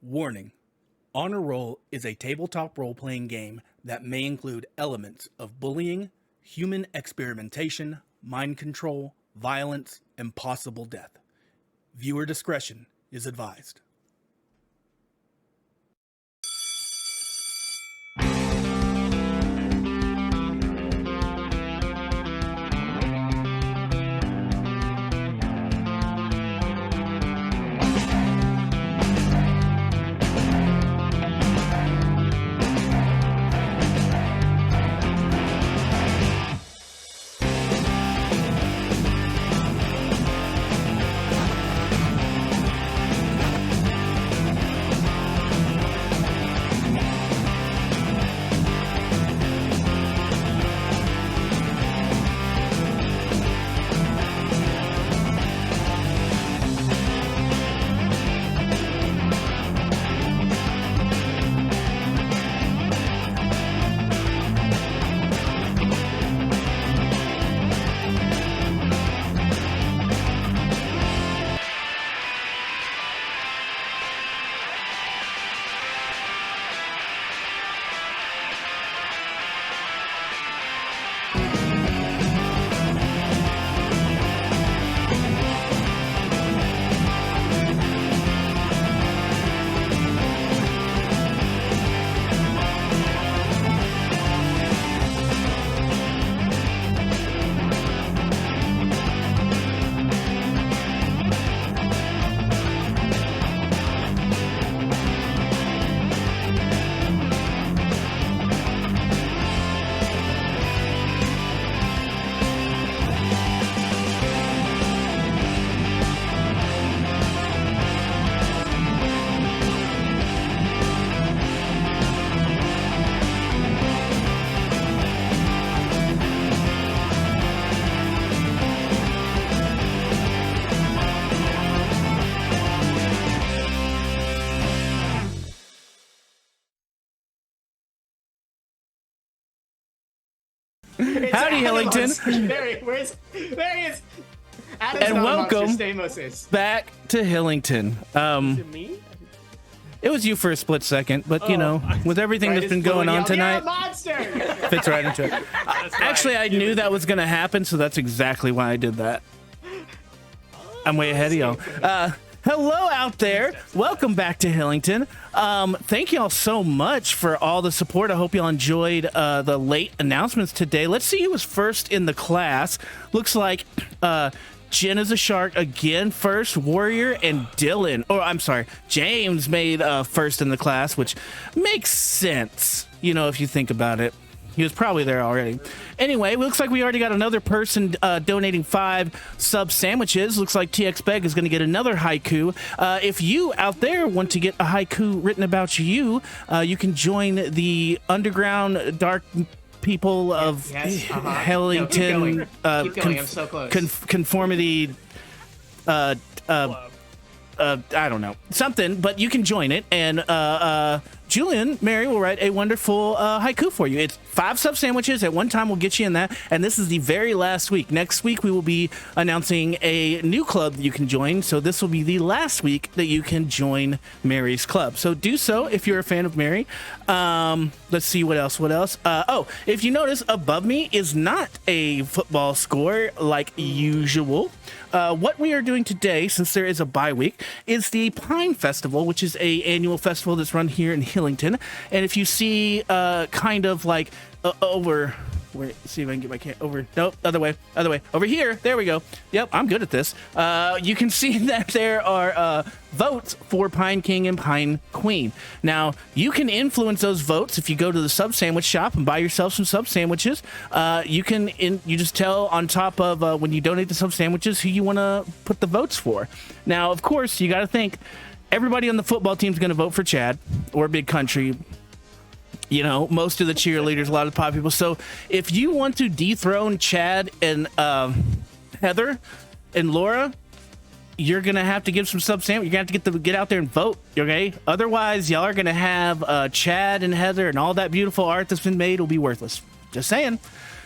Warning: Honor Roll is a tabletop role-playing game that may include elements of bullying, human experimentation, mind control, violence, and possible death. Viewer discretion is advised. Howdy, Hillington. There he is. Adam's And not welcome a monster, Stamos is. back to Hillington. Is it me? It was you for a split second, but you know, with everything that's been going on tonight, Monster! fits right into it. Actually, I knew that was going to happen, so that's exactly why I did that. I'm way ahead of y'all. Hello out there. Welcome back to Hillington. Thank y'all so much for all the support. I hope y'all enjoyed the late announcements today. Let's see who was first in the class. Looks like Jen is a shark again first, Warrior, and Dylan. Oh, I'm sorry. James made first in the class, which makes sense, you know, if you think about it. He was probably there already. Anyway, looks like we already got another person donating 5 sub sandwiches. Looks like TX Beg is going to get another haiku. If you out there want to get a haiku written about you, you can join the underground dark people of Hillington. Keep going. I'm so close. Conformity. I don't know, something, but you can join it, and Julian Mary will write a wonderful haiku for you. It's 5 sub sandwiches at one time. We'll get you in that, and this is the very last week. Next week we will be announcing a new club that you can join, so this will be the last week that you can join Mary's club. So do so if you're a fan of Mary. Let's see what else. Oh, if you notice, above me is not a football score like usual. What we are doing today, since there is a bye week, is the Pine Festival, which is a annual festival that's run here in Hillington. And if you see kind of like over... Wait, see if I can get my camera over. Nope, other way. Over here. There we go. Yep, I'm good at this. You can see that there are votes for Pine King and Pine Queen. Now, you can influence those votes if you go to the sub sandwich shop and buy yourself some sub sandwiches. You just tell on top of when you donate the sub sandwiches who you want to put the votes for. Now, of course, you got to think everybody on the football team is going to vote for Chad or Big Country. You know, most of the cheerleaders, a lot of the pop people. So if you want to dethrone Chad and Heather and Laura, you're going to have to give some sub sandwich. You're going to have to get out there and vote, okay? Otherwise, y'all are going to have Chad and Heather and all that beautiful art that's been made will be worthless. Just saying.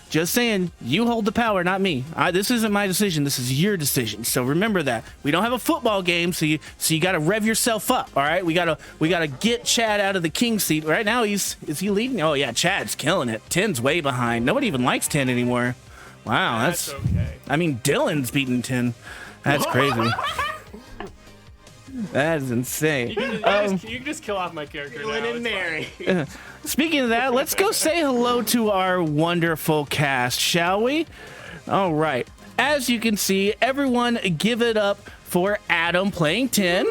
Just saying, you hold the power, not me. This isn't my decision. This is your decision. So remember that. We don't have a football game, so you got to rev yourself up. All right, we gotta get Chad out of the king seat right now. Is he leading? Oh yeah, Chad's killing it. 10's way behind. Nobody even likes 10 anymore. Wow, that's okay. I mean, Dylan's beating 10. That's crazy. That is insane. You can just kill off my character now. Dylan and It's Mary. Speaking of that, let's go say hello to our wonderful cast, shall we? All right. As you can see, everyone give it up for Adam playing 10.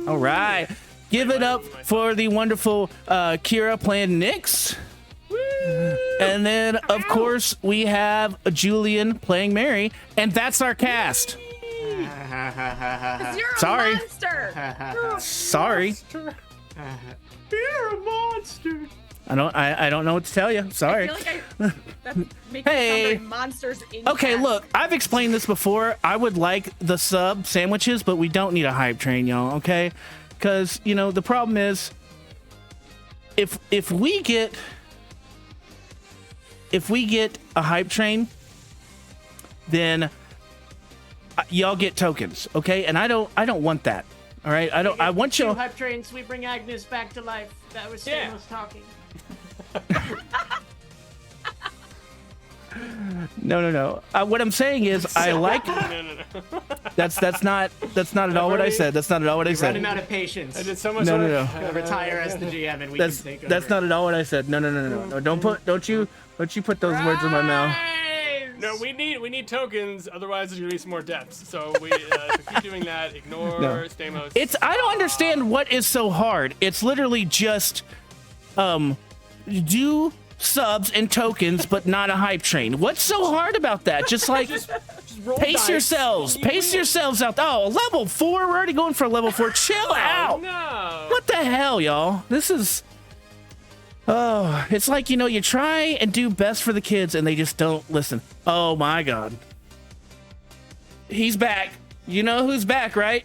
All right. Give it up for the wonderful Kira playing Nyx. And then, of course, we have Julian playing Mary. And that's our cast. 'Cause you're Sorry. a monster. Sorry. You're a monster. I don't know what to tell you. I Sorry. feel like that makes Hey. me sound very monsters in Okay, cast. look, I've explained this before. I would like the sub sandwiches, but we don't need a hype train, y'all, okay? Because, the problem is if we get a hype train, then y'all get tokens, okay? And I don't want that. All right? I want Two y'all. hype trains. We bring Agnes back to life. That was Yeah. Stamos talking. No. What I'm saying is I like No. that's not at all what I said. That's not at all what I said. Running out of patience. I did so much No. work. Gonna retire as the GM and we That's can take over. not at all what I said. No. Don't you put those words in my mouth. No, we need tokens, otherwise there's gonna be some more deaths. So we so keep doing that. Ignore No. Stamos. I don't understand what is so hard. It's literally just do subs and tokens, but not a hype train. What's so hard about that? Just like just roll pace dice. yourselves. You Pace win. yourselves out. Oh, level 4. We're already going for level 4. Chill out. No. What the hell, y'all? This is it's like, you try and do best for the kids and they just don't listen. Oh my god. He's back. You know who's back, right?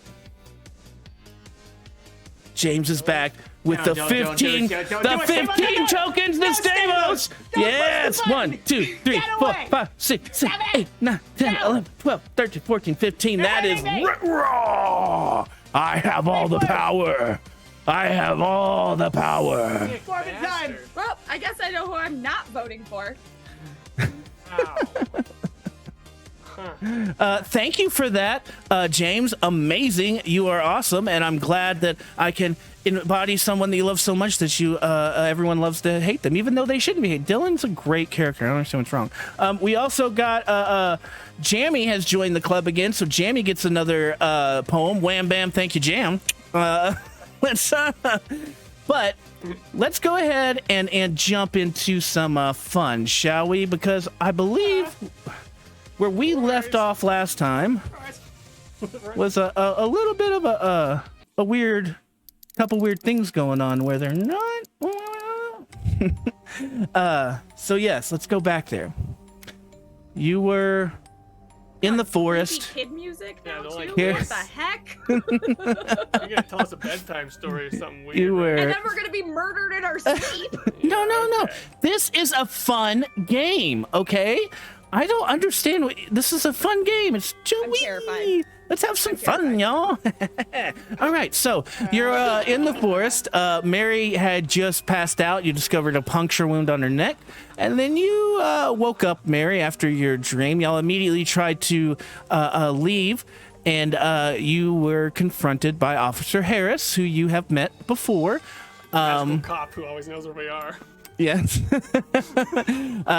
James is back with No, the don't do it, 15 don't do the it, 15 tokens to Stamos. Yes. push the 1, 2, 3, Get 4, away. 5, 6, 7, 7, 8, 9, 10, 11, 12, 13, 14, 15. That is raw. I have all the power. I have all the power. Corbin time. Well, I guess I know who I'm not voting for. Thank you for that, James. Amazing. You are awesome, and I'm glad that I can embody someone that you love so much that everyone loves to hate them, even though they shouldn't be. Dylan's a great character. I don't understand what's wrong. We also got Jammy has joined the club again, so Jammy gets another poem. Wham bam, thank you, Jam. But let's go ahead and jump into some fun, shall we? Because I believe where we left off last time was a little bit of a weird couple weird things going on where they're not. So yes, let's go back there. You were in the forest. Kid music Yeah, now they're too? like, What Yes. the heck? You're gonna tell us a bedtime story or something weird. You were. And then we're gonna be murdered in our sleep. No. This is a fun game, okay? I don't understand. This is a fun game. It's Joey. terrified. Let's have some fun, y'all. All right, so you're in the forest. Mary had just passed out. You discovered a puncture wound on her neck. And then you woke up, Mary, after your dream. Y'all immediately tried to leave. And you were confronted by Officer Harris, who you have met before. Magical cop who always knows where we are. Yes.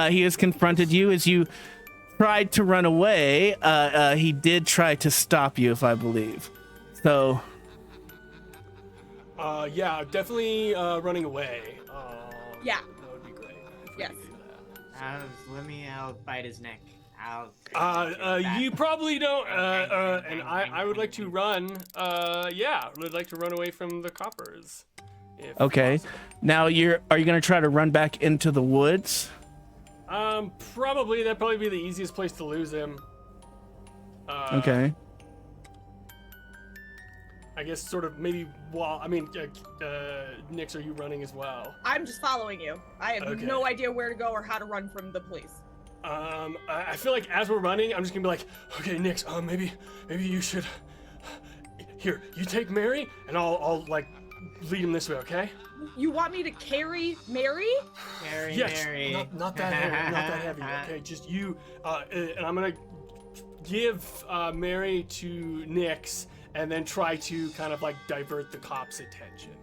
He has confronted you as you tried to run away. He did try to stop you, if I believe. So, Yeah, definitely running away. Yeah. That would be great. if we Yes. could do that. I'll bite his neck. You probably don't. And I would like to run. Yeah, would like to run away from the coppers. If okay. possible. Now are you going to try to run back into the woods? Probably that'd probably be the easiest place to lose him. Okay. I guess sort of maybe while Nyx, are you running as well? I'm just following you. I have Okay. no idea where to go or how to run from the police. I feel like as we're running, I'm just gonna be like, okay, Nix, maybe you should. Here, you take Mary, and I'll like lead him this way, okay? You want me to carry Mary? Mary, Yes, Mary. not that heavy, not that heavy. Okay, just you. And I'm gonna give Mary to Nix, and then try to kind of like divert the cops' attention,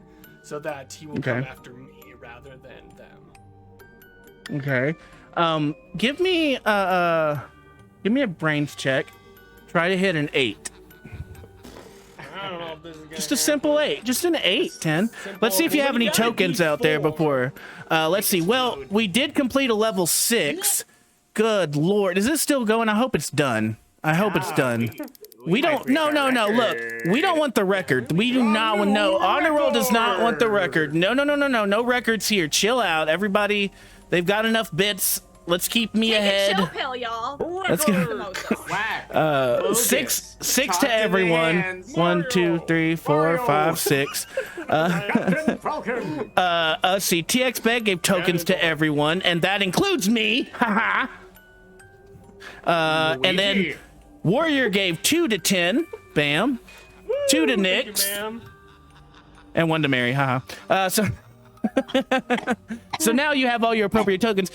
so that he will come after me rather than them. Okay. Give me a brains check. Try to hit an 8. I don't know if this is gonna Just a simple 8. Just an 8, 10. Let's see if you have any tokens out there before. Let's see. Well, we did complete a level 6. Good lord. Is this still going? I hope it's done. I hope it's done. We don't. No. Look, we don't want the record. We do not want. No, honor roll does not want the record. No. No records here. Chill out, everybody. They've got enough bits. Let's keep me ahead. Chill pill, y'all. Let's go. Whack. Six Talk to the everyone. hands. 1, 2, 3, 4, 5, 6. Captain Falcon. Let's see. TX Bag gave tokens to everyone, and that includes me. Haha. And then Warrior gave 2 to 10. Bam. 2 to Nix. And 1 to Mary. Haha. So now you have all your appropriate tokens.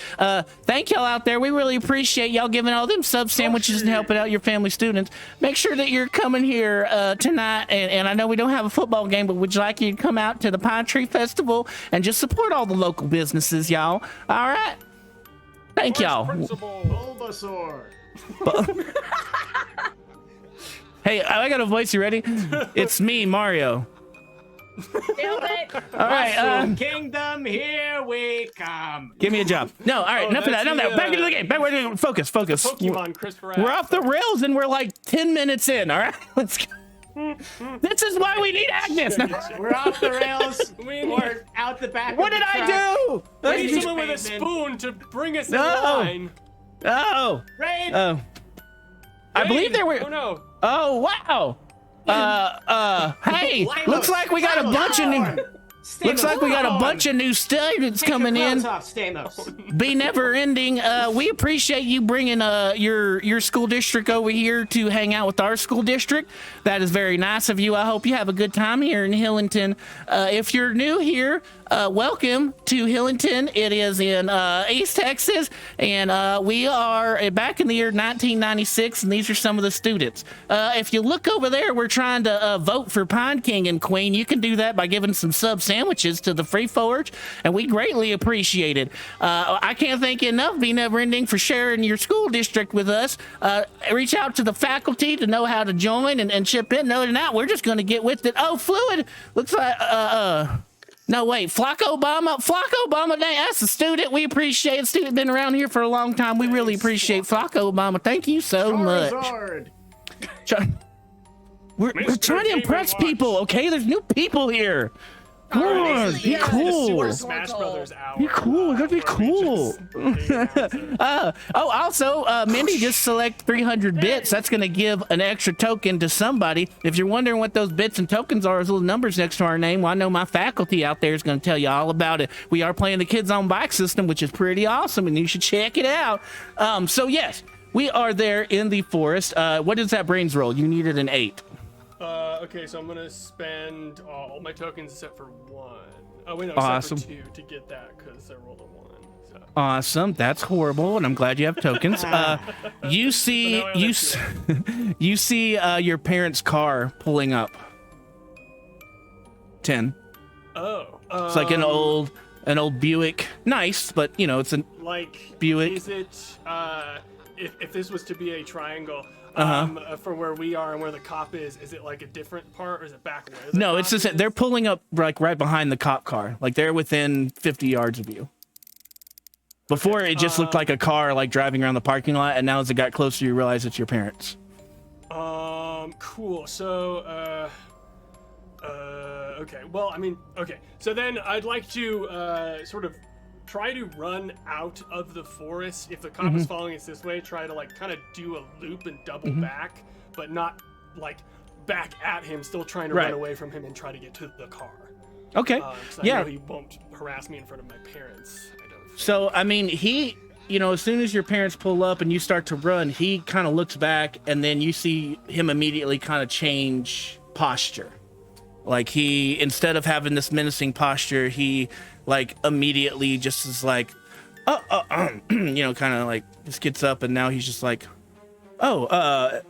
Thank y'all out there. We really appreciate y'all giving all them sub sandwiches and helping out your family students. Make sure that you're coming here tonight. And I know we don't have a football game, but would you like you to come out to the Pinetree Festival and just support all the local businesses, y'all? All right. Thank y'all. Bulbasaur. Hey, I got a voice. You ready? It's me, Mario. Nailed it. All right. Mushroom Kingdom, here we come. Give me a job. No, all right. Enough of that. Enough of that. Back into the game. Back. Focus. Pokemon Christopher. We're off the rails and we're like 10 minutes in. All right. Let's go. This is why we need Agnes. We're off the rails. We're out the back. What did I do? We need someone with a spoon to bring us in No. line. Oh. Raid. Oh. I believe there were. Oh no. Oh wow. Hey, looks like we got a bunch of new. Looks like we got a bunch of new students coming in. Be never ending. We appreciate you bringing your school district over here to hang out with our school district. That is very nice of you. I hope you have a good time here in Hillington. If you're new here, welcome to Hillington. It is in East Texas, and we are back in the year 1996, and these are some of the students. If you look over there, we're trying to vote for Pine King and Queen. You can do that by giving some sub sandwiches to the Free Forge, and we greatly appreciate it. I can't thank you enough, Be Never Ending, for sharing your school district with us. Reach out to the faculty to know how to join and chip in. Other than that, we're just going to get with it. Oh, Fluid looks like no, wait, Flocko Obama, that's a student. We appreciate it. Student been around here for a long time. We really appreciate Flocko Obama. Thank you so much. We're trying to impress people, okay? There's new people here. Come on, be cool. Smash Brothers hour. Be cool. We gotta be cool. Also, Mindy just select 300 bits. That's gonna give an extra token to somebody. If you're wondering what those bits and tokens are, those little numbers next to our name, well, I know my faculty out there is gonna tell you all about it. We are playing the Kids on Bike system, which is pretty awesome, and you should check it out. So yes, we are there in the forest. What is that brains roll? You needed an 8. Okay, so I'm gonna spend all my tokens except for 1. Oh wait, no, Awesome. except for 2 to get that because I rolled a 1. So. Awesome. That's horrible, and I'm glad you have tokens. You see your parents' car pulling up. 10. Oh. It's like an old Buick. Nice, but you know, it's a like Buick. Is it if this was to be a triangle? For where we are and where the cop is it like a different part, or is it back where the No, cop it's just is? they're pulling up like right behind the cop car. Like they're within 50 yards of you. Before it just looked like a car like driving around the parking lot, and now as it got closer, you realize it's your parents. Cool. So, okay. Well, I mean, okay. So then I'd like to sort of try to run out of the forest. If the cop is following us this way, try to like kind of do a loop and double back, but not like back at him, still trying to run away from him and try to get to the car. Okay. I yeah. know he won't harass me in front of my parents. So I mean, as soon as your parents pull up and you start to run, he kind of looks back, and then you see him immediately kind of change posture. Like he, instead of having this menacing posture, he like immediately just is like, kind of like just gets up, and now he's just like,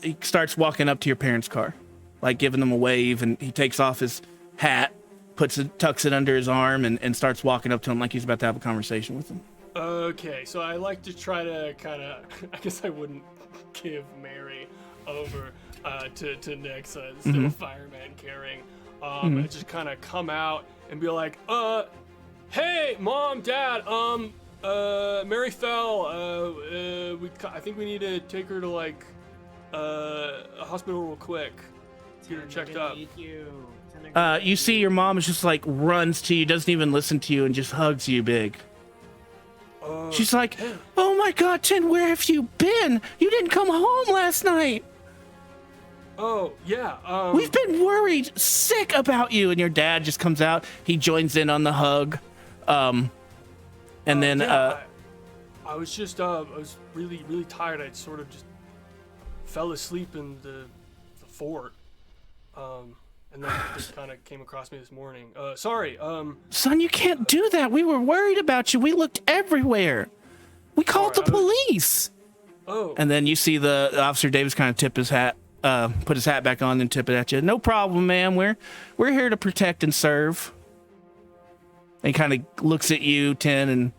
he starts walking up to your parents' car, like giving them a wave, and he takes off his hat, tucks it under his arm, and starts walking up to him like he's about to have a conversation with him. Okay, so I like to try to kind of, I guess I wouldn't give Mary over to Nick, so it's still a fireman carrying. I just kind of come out and be like, hey, Mom, Dad, Mary fell. I think we need to take her to like a hospital real quick. Get her checked up. You see your mom is just like runs to you, doesn't even listen to you, and just hugs you big. She's like, oh my God, Tin, where have you been? You didn't come home last night. Oh, yeah. We've been worried sick about you. And your dad just comes out. He joins in on the hug. And then... I was just, I was really, really tired. I sort of just fell asleep in the fort. And then it just kind of came across me this morning. Sorry. Son, you can't do that. We were worried about you. We looked everywhere. We called the police. Oh. And then you see the Officer Davis kind of tip his hat, put his hat back on and tip it at you. No problem, ma'am. We're here to protect and serve. And he kind of looks at you, Tin, and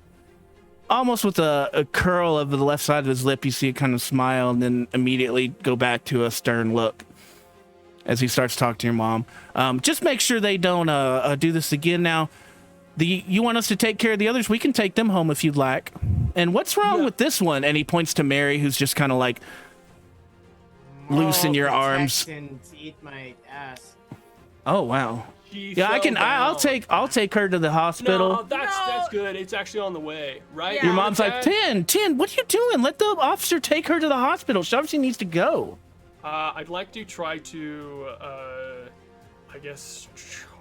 almost with a curl of the left side of his lip, you see it kind of smile and then immediately go back to a stern look as he starts to talk to your mom. Just make sure they don't do this again. Now, you want us to take care of the others? We can take them home if you'd like. And what's wrong with this one? And he points to Mary, who's just kind of like loose in your arms. And eat my ass. Oh wow. She Yeah, fell I'll down. take her to the hospital. No, that's good. It's actually on the way, right? Yeah. Your mom's like, Dad? Tin, what are you doing? Let the officer take her to the hospital. She obviously needs to go. I'd like to try to, I guess,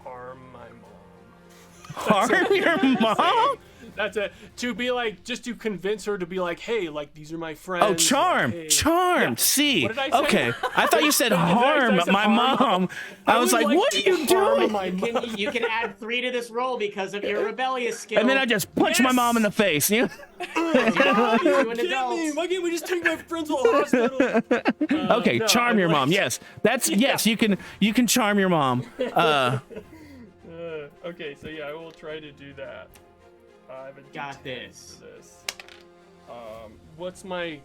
charm my mom. Harm your mom? That's it. To be like, just to convince her to be like, hey, like, these are my friends. Oh, charm. Like, hey. Charm. Yeah. See. What did I say? Okay. I thought you said Did I harm say my harm? mom. I was would like, what are to you harm doing? my You mom. can add 3 to this roll because of your rebellious skill. And then I just punch my Yes. mom in the face. You You're an Get me! adult. Why can't we just take my friends to the hospital? Okay, no, charm I'd your like mom. to- Yes. Yes, you can charm your mom. Okay, so yeah, I will try to do that. I have a Got D10 this. for this. What's my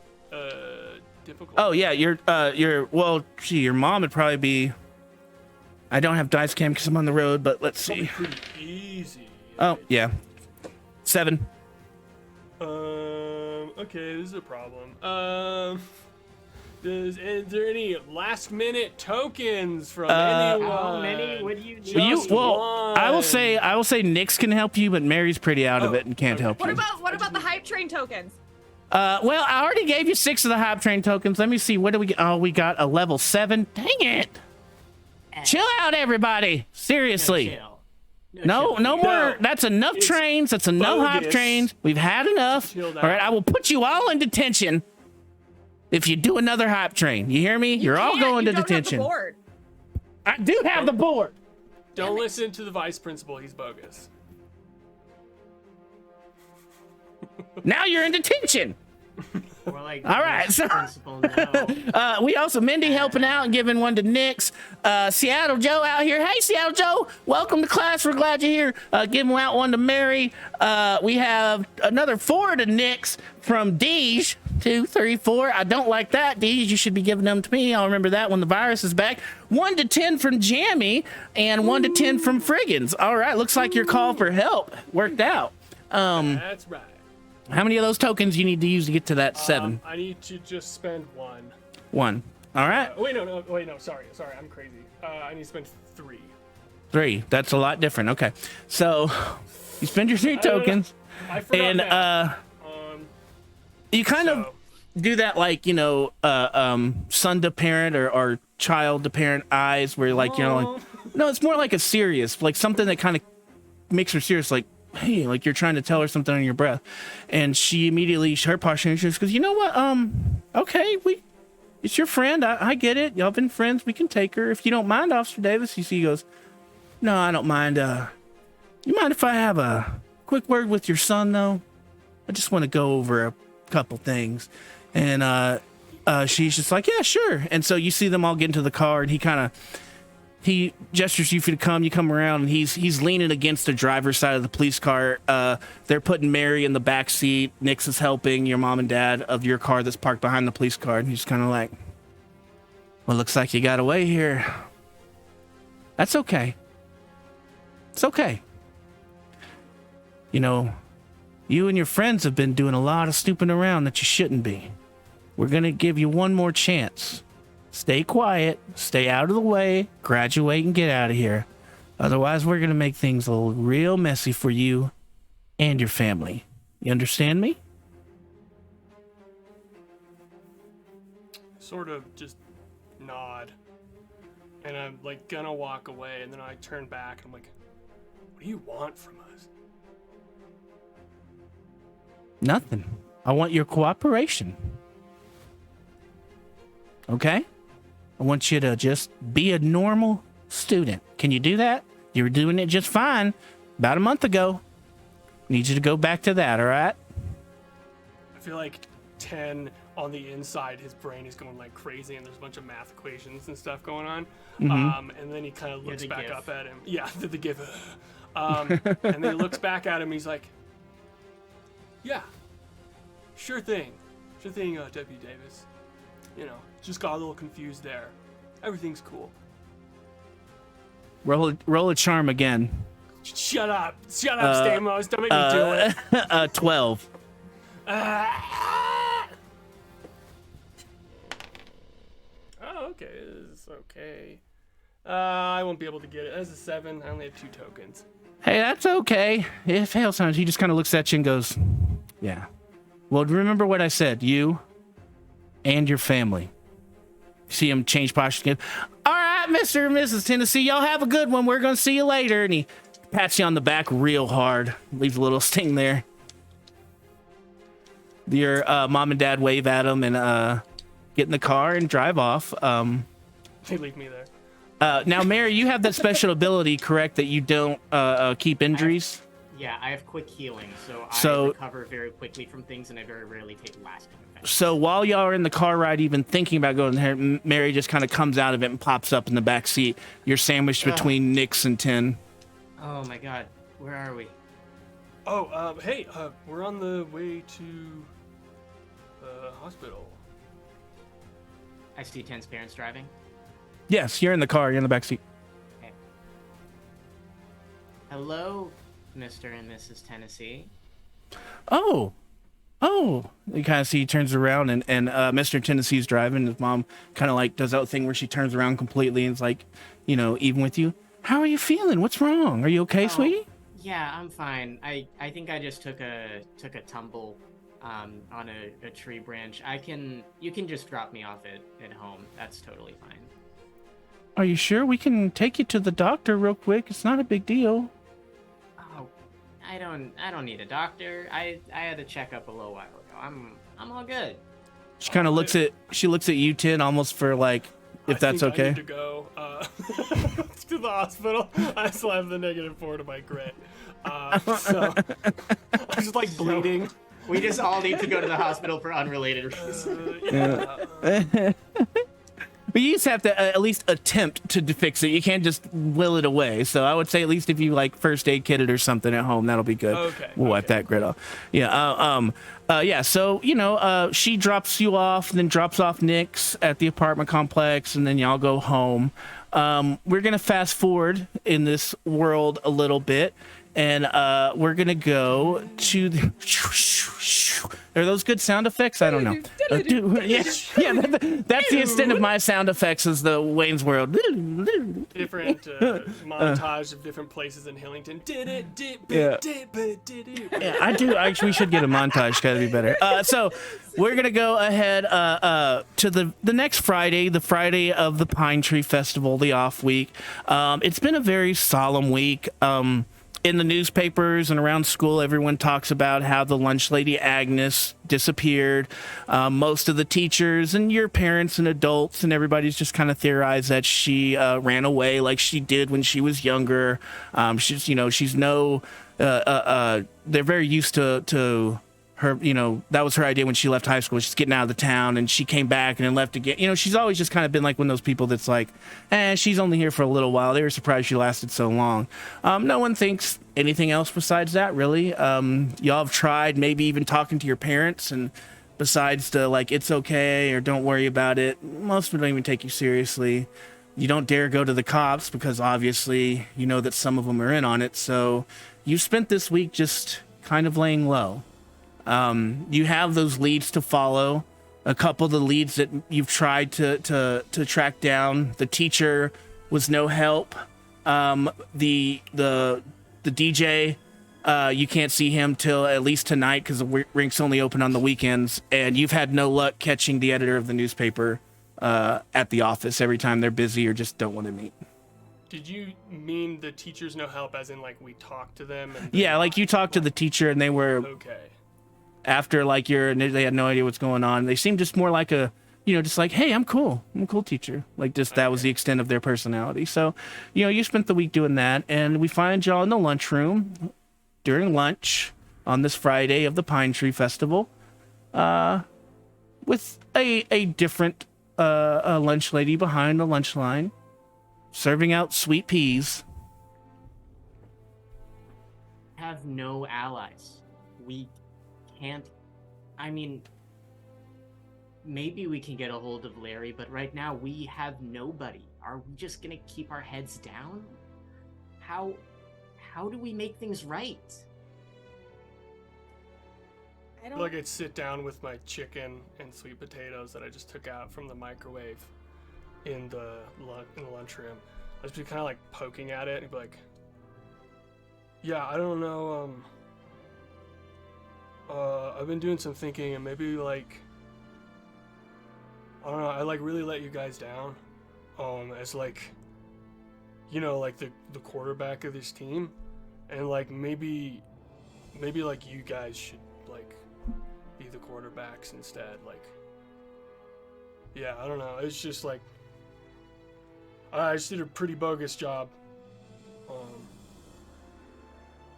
difficulty? Oh yeah, your mom would probably be. I don't have dice cam because I'm on the road, but let's Probably see. pretty easy. Oh yeah, 7. Okay, this is a problem. Is there any last minute tokens from anyone? How many would you need? Just one. I will say Nix can help you, but Mary's pretty out of it and can't okay. help What you. about the hype train tokens? Well, I already gave you 6 of the hype train tokens. Let me see. What do we get? Oh, we got a level 7. Dang it! Chill out, everybody. Seriously. No more. No, That's enough it's trains. That's enough hype bogus. trains. We've had enough. Chill All right, out. I will put you all in detention if you do another hype train. You hear me? You're all Can't, going you to don't have detention. the board. I do have the board. Don't listen to the vice principal. He's bogus. Now you're in detention. We're like, All right, so- principal now. We also Mindy helping out and giving one to Nix. Seattle Joe out here. Hey, Seattle Joe, welcome to class. We're glad you're here. Giving out one to Mary. We have another 4 to Nix from Deej. 2, 3, 4. I don't like that, Deej. You should be giving them to me. I'll remember that when the virus is back. 1 to 10 from Jammy and 1 to 10 from Friggins. All right, looks like your call for help worked out. That's right. How many of those tokens you need to use to get to that 7? I need to just spend 1. 1. All right. Wait, no. Sorry, I'm crazy. I need to spend 3. 3. That's a lot different. Okay. So you spend your 3 tokens I forgot and that. you kind of do that like, son to parent or child to parent eyes where like, like, no, it's more like a serious, like something that kind of makes her serious. Like, hey, like you're trying to tell her something under your breath. And she immediately, her posture, she just goes, you know what? Okay, it's your friend. I get it. Y'all been friends. We can take her. If you don't mind, Officer Davis. You see, he goes, no, I don't mind. You mind if I have a quick word with your son, though? I just want to go over a couple things. And she's just like, yeah, sure. And so you see them all get into the car, and he gestures you for you to come. You come around, and he's leaning against the driver's side of the police car. They're putting Mary in the back seat. Nix is helping your mom and dad of your car that's parked behind the police car. And he's kind of like, well, looks like you got away here. That's okay. It's okay. You know, you and your friends have been doing a lot of snooping around that you shouldn't be. We're going to give you one more chance. Stay quiet, stay out of the way, graduate, and get out of here. Otherwise, we're going to make things a little real messy for you and your family. You understand me? Sort of just nod. And I'm like gonna walk away, and then I turn back and I'm like, what do you want from us? Nothing. I want your cooperation. Okay? I want you to just be a normal student. Can you do that? You were doing it just fine about a month ago. Need you to go back to that, all right? I feel like 10 on the inside, his brain is going like crazy, and there's a bunch of math equations and stuff going on. And then he kind of looks back up at him. Yeah, the give. And then he looks back at him. He's like, yeah, sure thing, Deputy Davis. You know, just got a little confused there. Everything's cool. Roll a charm again. Shut up, Stamos. Don't make me do it. 12. Oh, okay. It's okay. I won't be able to get it. That's a 7. I only have 2 tokens. Hey, that's okay. It fails sometimes. He just kind of looks at you and goes, yeah. Well, remember what I said. You and your family. See him change posture again. All right, Mr. and Mrs. Tennessee, y'all have a good one. We're going to see you later. And he pats you on the back real hard. Leaves a little sting there. Your mom and dad wave at him and get in the car and drive off. They leave me there. Now, Mary, you have that special ability, correct, that you don't keep injuries? Yeah, I have quick healing, so I recover very quickly from things, and I very rarely take lasting effects. So while y'all are in the car ride, even thinking about going there, Mary just kind of comes out of it and pops up in the back seat. You're sandwiched between Nix and 10. Oh my god, where are we? Oh, hey, we're on the way to the hospital. I see 10's parents driving. Yes, you're in the car. You're in the back seat. Okay. Hello, Mr. and Mrs. Tennessee. Oh. You kind of see he turns around and Mr. Tennessee's driving. His mom kind of like does that thing where she turns around completely and is like, you know, even with you. How are you feeling? What's wrong? Are you okay, sweetie? Yeah, I'm fine. I think I just took a tumble on a tree branch. You can just drop me off at home. That's totally fine. Are you sure? We can take you to the doctor real quick. It's not a big deal. Oh, I don't need a doctor. I had a checkup a little while ago. I'm all good. She kind of looks at you, 10, almost for like, if that's okay. I need to go to the hospital. I still have the -4 to my grit. So I'm just like bleeding. We just all need to go to the hospital for unrelated reasons. Yeah. But you just have to at least attempt to fix it. You can't just will it away. So I would say at least if you like first aid kitted or something at home, that'll be good. Okay. We'll wipe that grit off. Yeah. Yeah. So you know, she drops you off, and then drops off Nix at the apartment complex, and then y'all go home. We're gonna fast forward in this world a little bit, and we're gonna go to the. Are those good sound effects? I don't know. Yeah, that's the extent of my sound effects is the Wayne's World. Different montage of different places in Hillington. Yeah, I do. Actually, we should get a montage. Gotta be better. So we're gonna go ahead to the next Friday, the Friday of the Pinetree Festival, the off week. It's been a very solemn week. in the newspapers and around school, everyone talks about how the lunch lady Agnes disappeared. Most of the teachers and your parents and adults and everybody's just kind of theorized that she ran away like she did when she was younger. She's no. They're very used to her. That was her idea when she left high school. She's getting out of the town, and she came back and then left again. She's always just kind of been like one of those people that's like, she's only here for a little while. They were surprised she lasted so long. No one thinks anything else besides that, really. Y'all have tried maybe even talking to your parents, and besides the like, it's okay or don't worry about it, most of them don't even take you seriously. You don't dare go to the cops because obviously you know that some of them are in on it. So you've spent this week just kind of laying low. You have those leads to follow. A couple of the leads that you've tried to track down. The teacher was no help. The DJ, you can't see him till at least tonight because the rink's only open on the weekends. And you've had no luck catching the editor of the newspaper at the office every time they're busy or just don't want to meet. Did you mean the teachers no help as in like we talked to them? And Yeah, like you talked to the teacher and they were... Okay. After like they had no idea what's going on. They seemed just more like just like, hey, I'm cool. I'm a cool teacher. Like just that was the extent of their personality. So, you spent the week doing that, and we find y'all in the lunchroom during lunch on this Friday of the Pinetree Festival, with a different lunch lady behind the lunch line, serving out sweet peas. Have no allies. We can't. I mean, maybe we can get a hold of Larry, but right now we have nobody. Are we just gonna keep our heads down? How do we make things right? I I don't. feel like I'd sit down with my chicken and sweet potatoes that I just took out from the microwave in the lunchroom. I'd just be kind of like poking at it and be like, yeah, I don't know, I've been doing some thinking and maybe like, I don't know, I like really let you guys down, as like, like the quarterback of this team, and like maybe like you guys should like be the quarterbacks instead, like, yeah, I don't know, it's just like, I just did a pretty bogus job,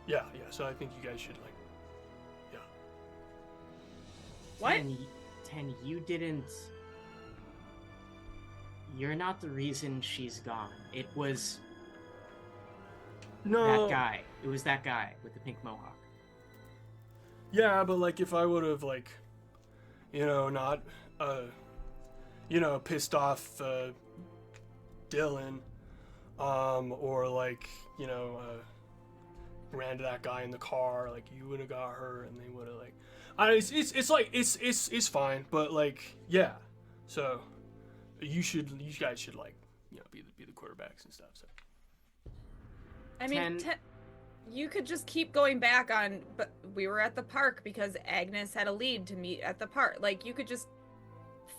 yeah, so I think you guys should like, What? Ten, you didn't. You're not the reason she's gone. It was no, that guy. It was that guy with the pink mohawk. yeah, but like if I would have like, not, pissed off Dylan, or like, ran to that guy in the car, like you would have got her, and they would have like, it's fine, but like, yeah, so you guys should like, be the quarterbacks and stuff. So I mean, you could just keep going back on, but we were at the park because Agnes had a lead to meet at the park. Like, you could just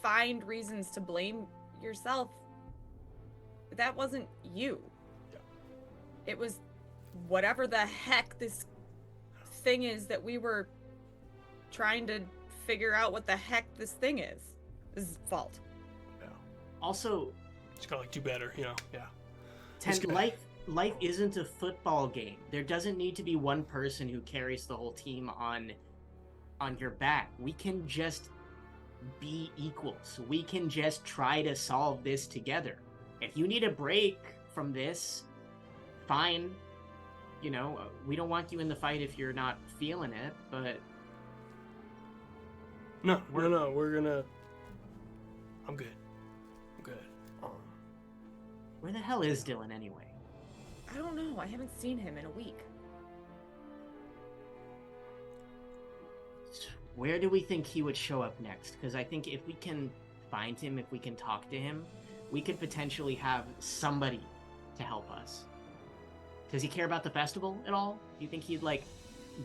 find reasons to blame yourself. That wasn't you. Yeah. It was whatever the heck this thing is that we were trying to figure out what the heck this thing is. His fault. yeah, Also, just gotta like do better, yeah. Ten, life isn't a football game. There doesn't need to be one person who carries the whole team on your back. We can just be equals. We can just try to solve this together. If you need a break from this, fine. We don't want you in the fight if you're not feeling it, but No, we're gonna. I'm good. where the hell is Dylan anyway? I don't know. I haven't seen him in a week. Where do we think he would show up next? Because I think if we can find him, if we can talk to him, we could potentially have somebody to help us. Does he care about the festival at all? Do you think he'd like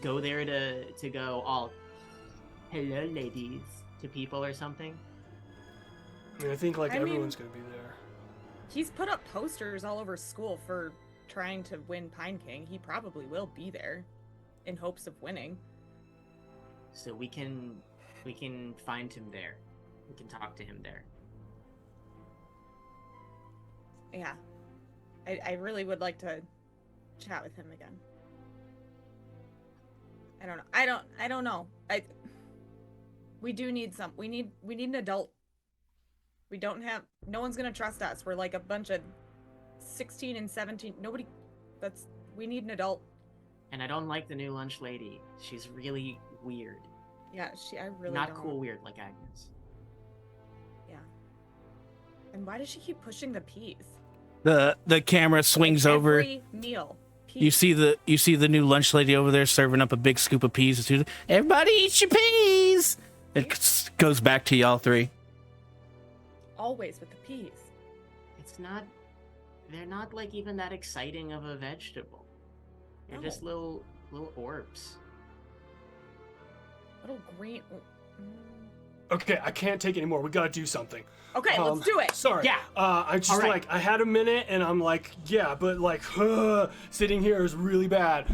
go there to go all hello ladies to people or something? I mean, I think like I mean- everyone's gonna be there. He's put up posters all over school for trying to win Pine King, he probably will be there in hopes of winning. So we can find him there. We can talk to him there. Yeah. I really would like to chat with him again. I don't know. We do need we need an adult. We don't have, no one's gonna trust us. We're like a bunch of 16 and 17. We need an adult. And I don't like the new lunch lady. She's really weird. Yeah, I really Not don't. cool weird like Agnes. Yeah. And why does she keep pushing the peas? The camera swings over. Every meal. Peas. You see the new lunch lady over there serving up a big scoop of peas. Everybody eat your peas. It goes back to y'all three. Always with the peas. They're not like even that exciting of a vegetable. They're just little orbs. Little green. Okay, I can't take it anymore. We gotta do something. Okay, let's do it. Sorry. Yeah. I just All right. like I had a minute and I'm like, yeah, but like sitting here is really bad.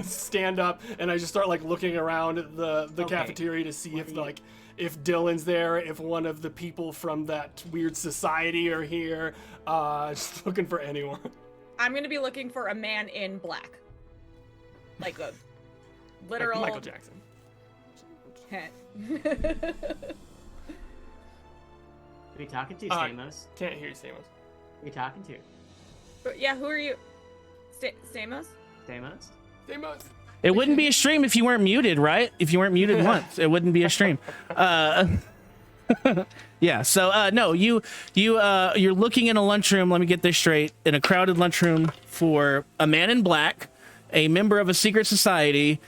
Stand up and I just start like looking around the Okay. cafeteria to see if Dylan's there, if one of the people from that weird society are here. Just looking for anyone. I'm gonna be looking for a man in black. Like a literal Like Michael Jackson. Who are you talking to, Uh, Stamos? Can't hear you, Stamos. Who are you talking to? But yeah, who are you? Stamos? Stamos? Stamos. It wouldn't be a stream if you weren't muted, right? If you weren't muted once, it wouldn't be a stream. Yeah. So no, you're looking in a lunchroom. Let me get this straight: in a crowded lunchroom for a man in black, a member of a secret society,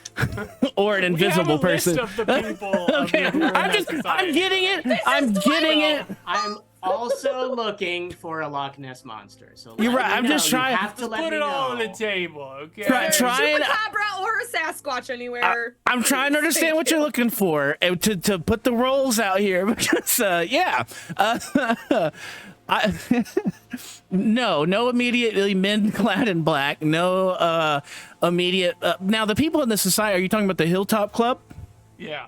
or an invisible person. We have a list of the people. Okay, I'm getting it. I'm getting it. I'm also looking for a Loch Ness monster. So You're let right, me I'm know. just trying- You have to Just let put me it all on know. the table, okay? Try and Chupacabra or a Sasquatch anywhere. I'm trying to understand what you're looking for and to put the roles out here because yeah. No immediately men clad in black. No immediate. Now the people in the society. Are you talking about the Hilltop Club? Yeah.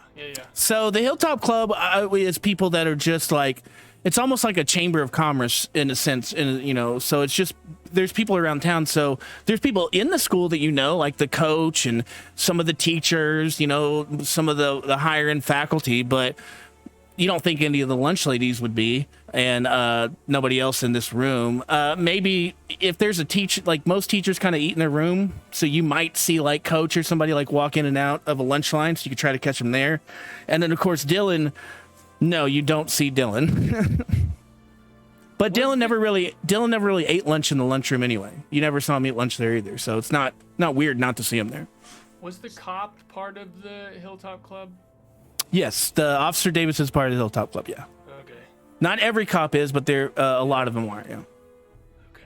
So the Hilltop Club is people that are just like, it's almost like a chamber of commerce in a sense, and so it's just, there's people around town. So there's people in the school that like the coach and some of the teachers, some of the higher end faculty, but you don't think any of the lunch ladies would be, and nobody else in this room. Maybe if there's a teacher, like most teachers kind of eat in their room, so you might see like coach or somebody like walk in and out of a lunch line, so you could try to catch them there. And then of course Dylan, no, you don't see Dylan. But Dylan never really ate lunch in the lunchroom anyway. You never saw him eat lunch there either, so it's not weird not to see him there. Was the cop part of the Hilltop Club? Yes, the Officer Davis is part of the Hilltop Club. Yeah, Okay. not every cop is, but there a lot of them are. Yeah. Okay.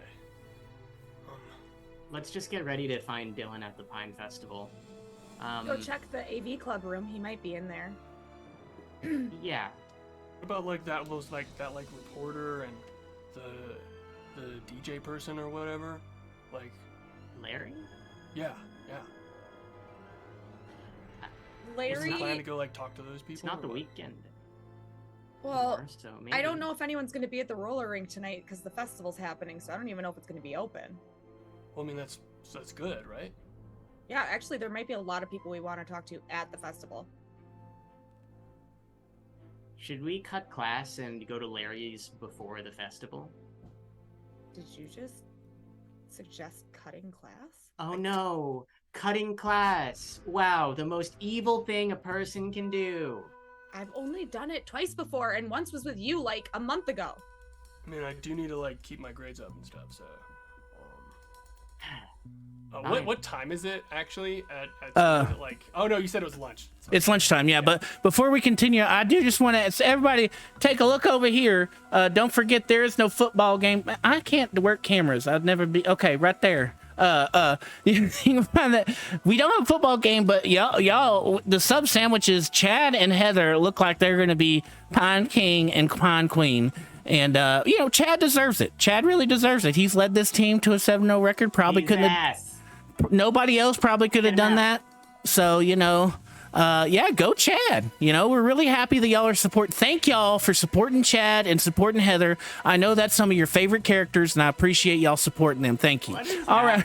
Let's just get ready to find Dylan at the Pine Festival. Go check the AV club room. He might be in there. Yeah. What about like that reporter and the DJ person or whatever? Like, Larry? yeah. Larry. Was the plan to go like talk to those people? It's not or the what? weekend. Well, anymore, so maybe. I don't know if anyone's going to be at the roller rink tonight because the festival's happening, so I don't even know if it's going to be open. Well, I mean that's good, right? Yeah, actually, there might be a lot of people we want to talk to at the festival. Should we cut class and go to Larry's before the festival? Did you just suggest cutting class? Oh no! Cutting class! Wow, the most evil thing a person can do. I've only done it twice before, and once was with you like a month ago. I mean, I do need to like keep my grades up and stuff. So, what time is it actually? Is it like? Oh no, you said it was lunch. So. It's lunchtime, yeah. But before we continue, I do just want to everybody take a look over here. Don't forget there is no football game. I can't work cameras. I'd never be okay. Right there. You can find that we don't have a football game, but y'all, the sub sandwiches, Chad and Heather look like they're going to be Pine King and Pine Queen, And Chad deserves it. Chad really deserves it. He's led this team to a 7-0 record. Probably couldn't have. Nobody else probably could have done that. So go Chad. We're really happy that y'all are Thank y'all for supporting Chad and supporting Heather. I know that's some of your favorite characters, and I appreciate y'all supporting them. Thank you. All right.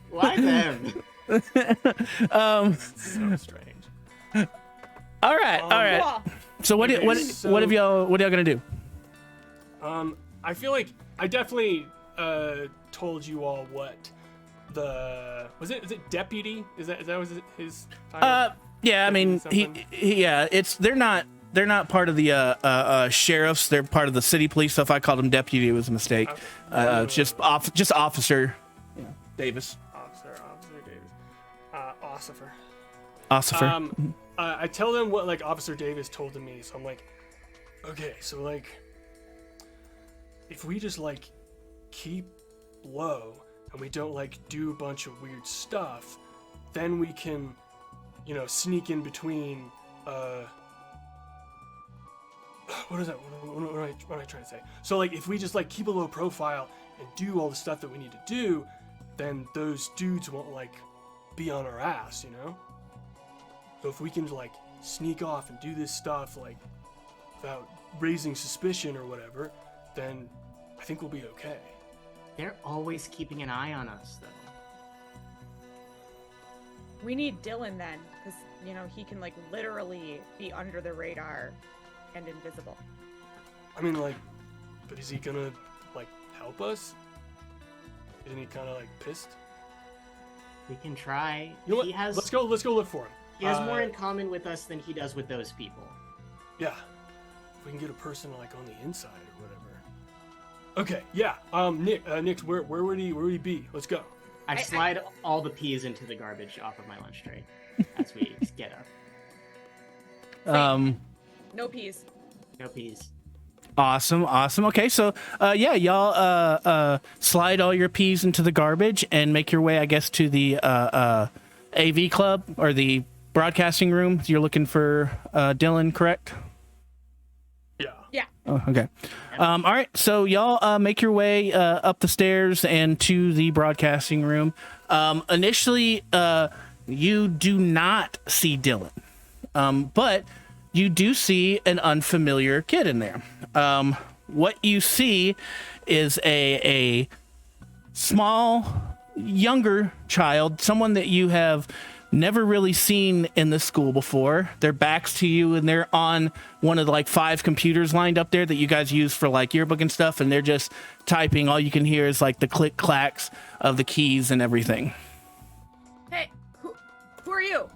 Why them? So strange. All right. So what have y'all gonna do? I feel like I definitely told you all what is it deputy? Is that was his title? Yeah, I mean they're not part of the sheriffs. They're part of the city police. So if I called him deputy, it was a mistake. It's just Officer Davis. Officer Davis. Ossifer. I tell them what like Officer Davis told to me. So I'm like, okay, so like if we just like keep low and we don't like do a bunch of weird stuff, then we can sneak in between what is that? What am I trying to say? So like if we just like keep a low profile and do all the stuff that we need to do, then those dudes won't like be on our ass, So if we can like sneak off and do this stuff like without raising suspicion or whatever, then I think we'll be okay. They're always keeping an eye on us, though. We need Dylan then, because he can like literally be under the radar and invisible. I mean, like, but is he gonna like help us? Isn't he kind of like pissed? We can try. You know what? Let's go look for him. He has more in common with us than he does with those people. Yeah. If we can get a person like on the inside or whatever. Okay, yeah. Nick, where would he be? Let's go. I slide all the peas into the garbage off of my lunch tray as we get up. No peas. No peas. Awesome. Okay, so y'all slide all your peas into the garbage and make your way, I guess, to the AV club or the broadcasting room. You're looking for Dylan, correct? Yeah. Oh, okay. All right. So y'all make your way up the stairs and to the broadcasting room. Initially, you do not see Dylan, but you do see an unfamiliar kid in there. What you see is a small, younger child, someone that you have never really seen in the school before. Their backs to you, and they're on one of the like 5 computers lined up there that you guys use for like yearbook and stuff, and they're just typing. All you can hear is like the click clacks of the keys and everything. Hey, who are you?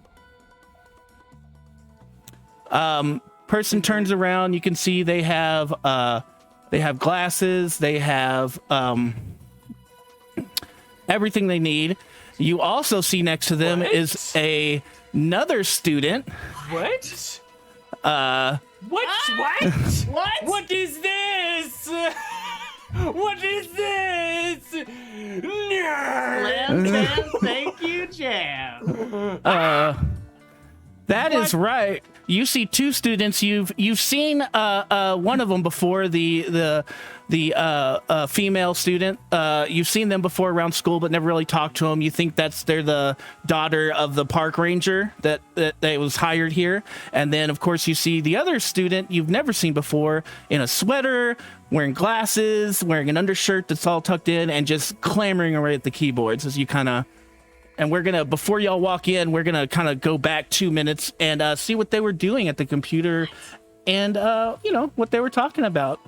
Person turns around. You can see they have glasses. They have everything they need. You also see next to them is another student. What? What? What is this? What is this? Thank you, Jam. That is right. You see 2 students. You've seen one of them before, the female student. You've seen them before around school, but never really talked to them. You think they're the daughter of the park ranger that was hired here. And then, of course, you see the other student you've never seen before in a sweater, wearing glasses, wearing an undershirt that's all tucked in, and just clamoring away at the keyboards as you kind of. And we're going to, before y'all walk in, we're going to kind of go back 2 minutes and see what they were doing at the computer and, what they were talking about.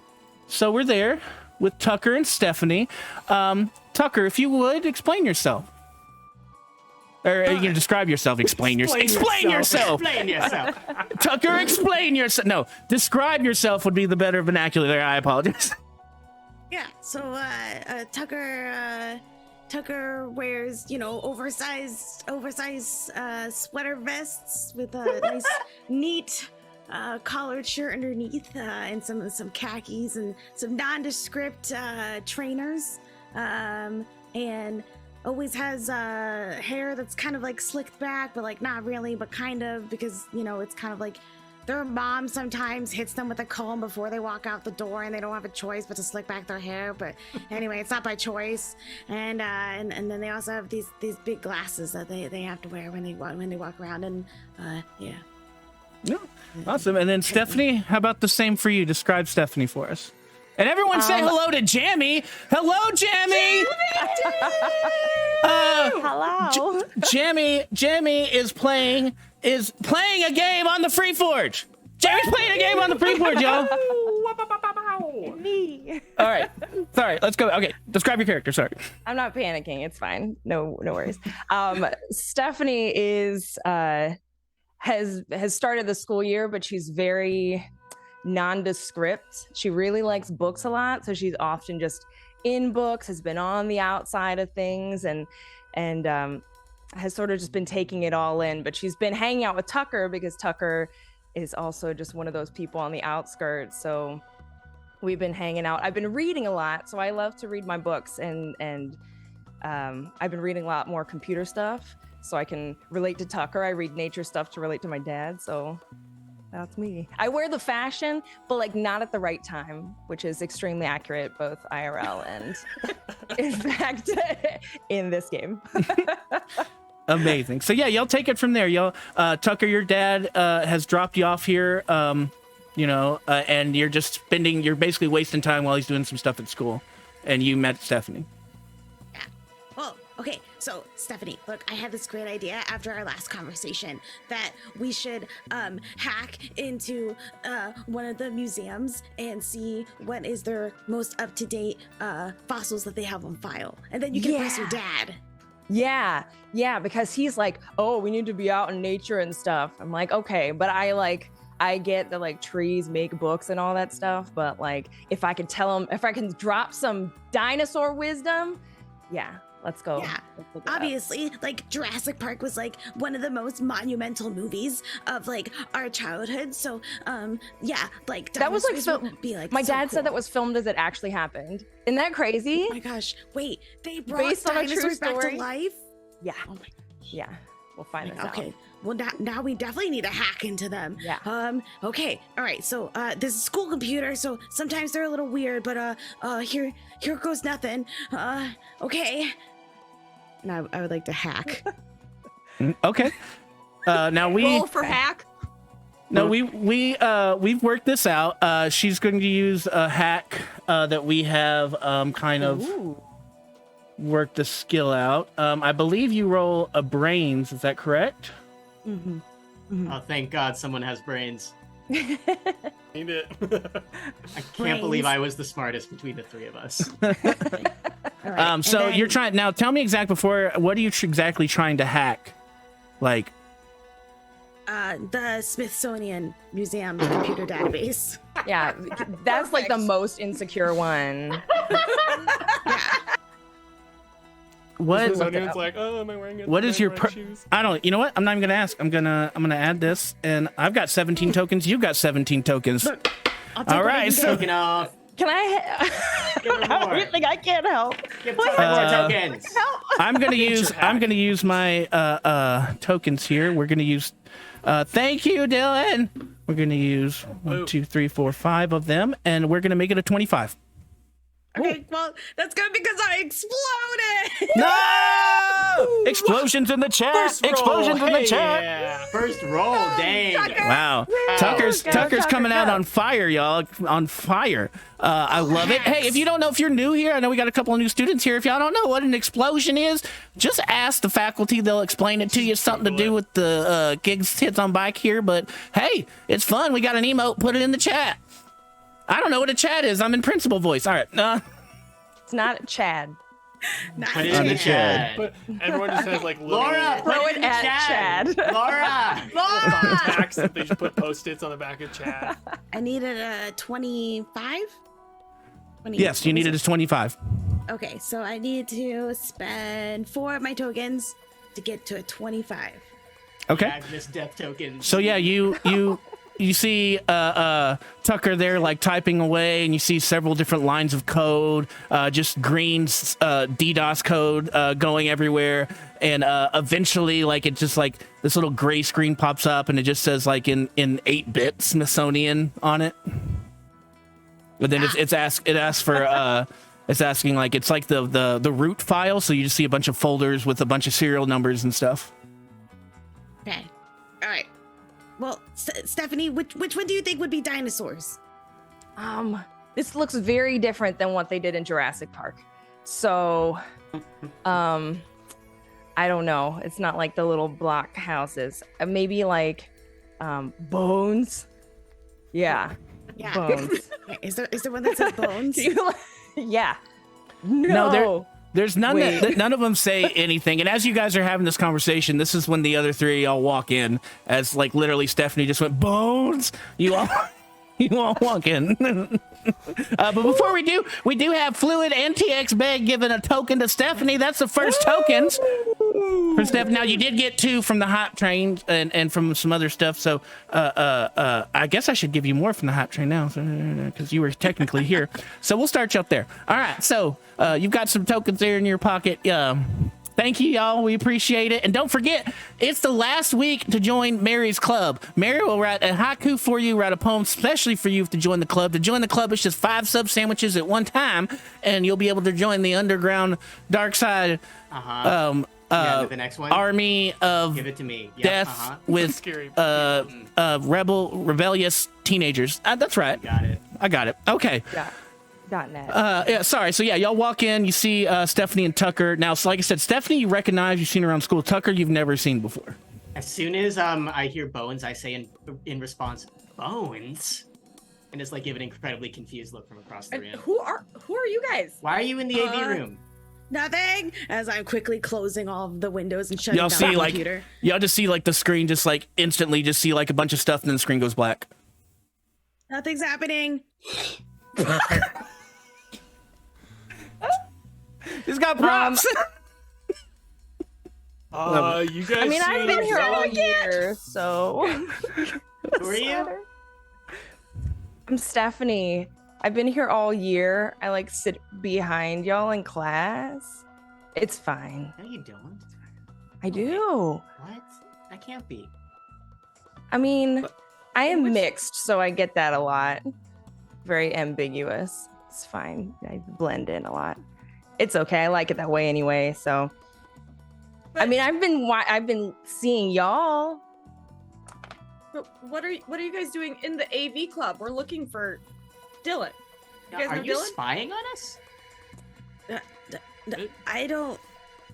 So we're there with Tucker and Stephanie. Tucker, if you would, explain yourself. Or you can describe yourself. Explain yourself. Explain yourself. Tucker, explain yourself. No, describe yourself would be the better vernacular. I apologize. Yeah, so Tucker wears, oversized sweater vests with a nice, neat collared shirt underneath, and some khakis and some nondescript trainers, and always has hair that's kind of like slicked back, but like not really, but kind of, because it's kind of like their mom sometimes hits them with a comb before they walk out the door, and they don't have a choice but to slick back their hair. But anyway, it's not by choice. And then they also have these big glasses that they have to wear when they walk around. And yeah. No. Awesome. And then Stephanie, how about the same for you? Describe Stephanie for us. And everyone say hello to Jamie. Hello, Jamie. Hello. Jamie is playing a game on the Free Forge. Jamie's playing a game on the Free Forge, y'all. Me. All right. Sorry. Let's go. Okay. Describe your character. Sorry. I'm not panicking. It's fine. No worries. Stephanie is has started the school year, but she's very nondescript. She really likes books a lot, so she's often just in books, has been on the outside of things, and has sort of just been taking it all in. But she's been hanging out with Tucker because Tucker is also just one of those people on the outskirts. So we've been hanging out. I've been reading a lot, so I love to read my books, and I've been reading a lot more computer stuff so I can relate to Tucker. I read nature stuff to relate to my dad, so that's me. I wear the fashion, but like not at the right time, which is extremely accurate, both IRL and in fact in this game. Amazing. So yeah, y'all take it from there. Y'all, Tucker, your dad has dropped you off here, and you're basically wasting time while he's doing some stuff at school. And you met Stephanie. Yeah. Well, okay. So Stephanie, look, I had this great idea after our last conversation that we should hack into one of the museums and see what is their most up-to-date fossils that they have on file. And then you can press your dad. Yeah, because he's like, oh, we need to be out in nature and stuff. I'm like, okay, but I get that like trees make books and all that stuff, but like if I can drop some dinosaur wisdom, yeah, let's go. Yeah, obviously, like Jurassic Park was like one of the most monumental movies of like our childhood. So, yeah, like that was like my so dad cool. said that was filmed as it actually happened. Isn't that crazy? Oh my gosh! Wait, they brought Based on a true dinosaurs back to story? life? Yeah. Oh my. Yeah, we'll find this out. Okay. Well, now we definitely need to hack into them. Yeah. Okay. All right. So, this is school computer. So sometimes they're a little weird, but here goes nothing. Okay. Now I would like to hack. Okay. Now we Roll for hack. No, we've worked this out. She's going to use a hack that we have kind of worked the skill out. I believe you roll a brains. Is that correct? Mm-hmm. Oh, thank God someone has brains. Need it. I can't believe I was the smartest between the three of us. All right. So then- you're trying now. Tell me what are you exactly trying to hack? Like, the Smithsonian Museum computer database. Yeah, that's like the most insecure one. what? Smithsonian's like, oh, am I wearing it? What is your? shoes? I don't. You know what? I'm not even gonna ask. I'm gonna add this, and I've got 17 tokens. You've got 17 tokens. Look, I'll take All what I right. can So get. Taking off. Can I? Give her more. I can't help. Give Tucker more tokens. I'm gonna use my tokens here. We're gonna use. Thank you, Dylan. We're gonna use 1, 2, 3, 4, 5 of them, and we're gonna make it a 25. Okay, well, that's good because I exploded. No! Explosions in the chat. First roll. Explosions in the Hey, chat. yeah. First roll, dang. Wow, Tucker's coming out on fire, y'all. On fire. I love it. Hey, if you don't know, if you're new here, I know we got a couple of new students here. If y'all don't know what an explosion is, just ask the faculty. They'll explain it to you. Something to do with the gigs hits on bike here. But hey, it's fun. We got an emote. Put it in the chat. I don't know what a chat is. I'm in principal voice. All right. It's not Chad. Put it in the chat. But everyone just has like little Laura, Throw put it in the at chat. Chad. Laura. contacts that they should put post-its on the back of chat. I needed a 25. Yes, you needed a 25. Okay, so I need to spend 4 of my tokens to get to a 25. Okay. Agnes death tokens. So yeah, you Tucker there like typing away, and you see several different lines of code, just green DDoS code going everywhere, and eventually like it just like this little gray screen pops up, and it just says like in 8-bit Smithsonian on it. But then it asks for it's asking like it's like the root file, so you just see a bunch of folders with a bunch of serial numbers and stuff. Okay. All right. Well, Stephanie, which one do you think would be dinosaurs? This looks very different than what they did in Jurassic Park. So, I don't know. It's not like the little block houses. Maybe like, bones. Yeah. Yeah. Bones. Is there one that says bones? Yeah. No, there's none none of them say anything. And as you guys are having this conversation, this is when the other three of y'all walk in, as like literally Stephanie just went, bones. You all walk in. But before we do have Fluid and TX Beg giving a token to Stephanie. That's the first tokens for Stephanie. Now you did get 2 from the hype train and from some other stuff. So I guess I should give you more from the hype train now because you were technically here. So we'll start you up there. All right. So you've got some tokens there in your pocket. Thank you, y'all. We appreciate it. And don't forget, it's the last week to join Mary's club. Mary will write a haiku for you, write a poem especially for you to join the club. To join the club, it's just 5 sub sandwiches at one time, and you'll be able to join the underground dark side the next one. army of Give it to me. Yep, death with Scary. rebellious teenagers. That's right. Got it. I got it. Okay. Yeah. .net. Yeah, sorry. So yeah, y'all walk in, you see Stephanie and Tucker. Now, so like I said, Stephanie, you recognize, you've seen around school. Tucker, you've never seen before. As soon as I hear bones, I say in response, bones, and it's like give an incredibly confused look from across the room. Who are you guys? Why are you in the AV room? Nothing. As I'm quickly closing all of the windows and shutting Y'all down see the like computer. y'all just see like the screen just like instantly just see like a bunch of stuff, and then the screen goes black. Nothing's happening. He's got props. You guys. I mean, I've been here all year, so. Who are you? I'm Stephanie. I've been here all year. I like sit behind y'all in class. It's fine. No, you don't. I do. What? That can't be. I mean, I am mixed, so I get that a lot. Very ambiguous. It's fine. I blend in a lot. It's okay. I like it that way anyway. So, I mean, I've been seeing y'all. But what are you guys doing in the AV club? We're looking for Dylan. You guys Are know you Dylan? spying on us? I don't.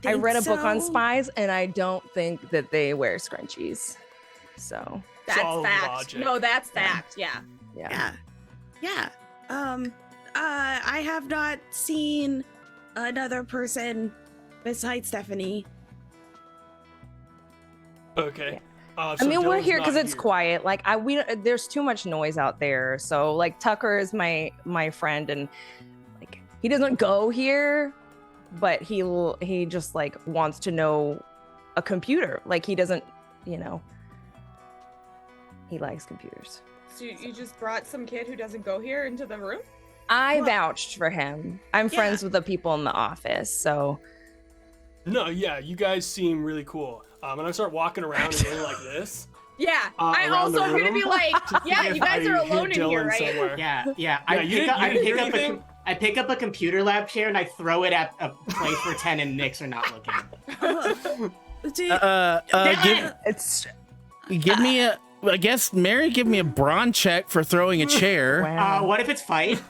I think read a book on so. spies, and I don't think that they wear scrunchies. So, That's Solid fact. logic. No, that's fact. Yeah. yeah. Yeah. I have not seen another person besides Stephanie. Okay. I mean, we're Dylan's here because not it's here. quiet. Like there's too much noise out there. So like Tucker is my friend, and like he doesn't go here, but he just like wants to know a computer. Like he doesn't, he likes computers. So you just brought some kid who doesn't go here into the room? I vouched for him. I'm friends with the people in the office, so. No, yeah, you guys seem really cool. And I start walking around and going like this. Yeah. I around also the am gonna room be like, to see yeah, if you guys I are hit alone in here, Dylan right? somewhere. Yeah. Yeah, you didn't hear anything? I pick up a computer lab chair and I throw it at a place where 10 and Nix are not looking. Give me a. I guess Mary, give me a brawn check for throwing a chair. Wow. What if it's fight?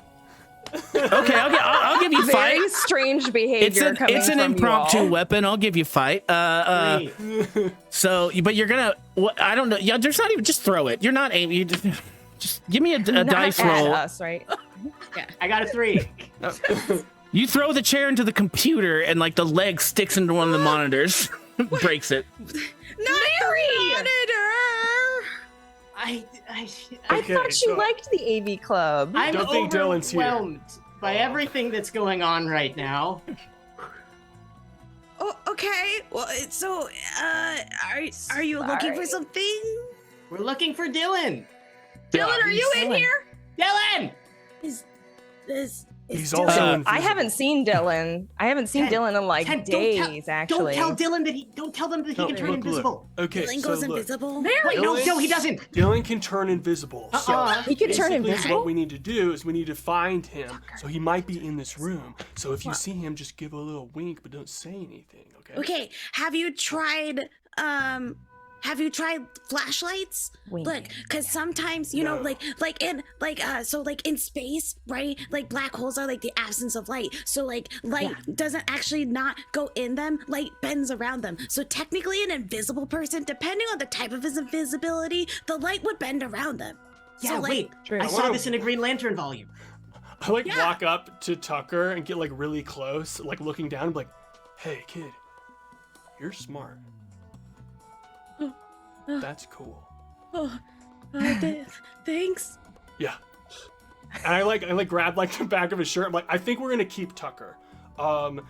Okay, I'll give you fight. Very strange behavior. It's an from impromptu you all. weapon. I'll give you fight. Three. So, but you're gonna. I don't know. Yeah, there's not even. Just throw it. You're not aiming. You just give me a Not dice at roll. us, right? I got a 3. You throw the chair into the computer, and like the leg sticks into one of the monitors, breaks it. Not the monitor. I Okay, thought you so- liked the AV club. I'm Don't think Dylan's here. overwhelmed by everything that's going on right now. Oh, okay. Well, so, are you looking for Sorry. something? We're looking for Dylan. Dylan, are you in Dylan. here? Dylan! Is this? He's Dylan- also I invisible. haven't seen Dylan. I haven't seen Ken, Dylan in like Ken, days, don't actually. tell Dylan that don't tell them that he No, can turn look. invisible. Okay, Dylan so goes look. invisible. Mary, No, Dylan- he doesn't. Dylan can turn invisible. So He can turn basically invisible? what we need to do is we need to find him. So he might be in this room. So if you see him, just give a little wink, but don't say anything, okay? Okay, have you tried flashlights? Wink. Look, because sometimes you know, No. like in space, right? Like black holes are like the absence of light. So like light doesn't actually not go in them. Light bends around them. So technically, an invisible person, depending on the type of his invisibility, the light would bend around them. Yeah, So, like, wait. True. I I saw wanna- this in a Green Lantern volume. I like walk up to Tucker and get like really close, like looking down and be like, hey kid, you're smart. That's cool. Thanks. Yeah. And I like grab like the back of his shirt. I'm like, I think we're gonna keep Tucker. And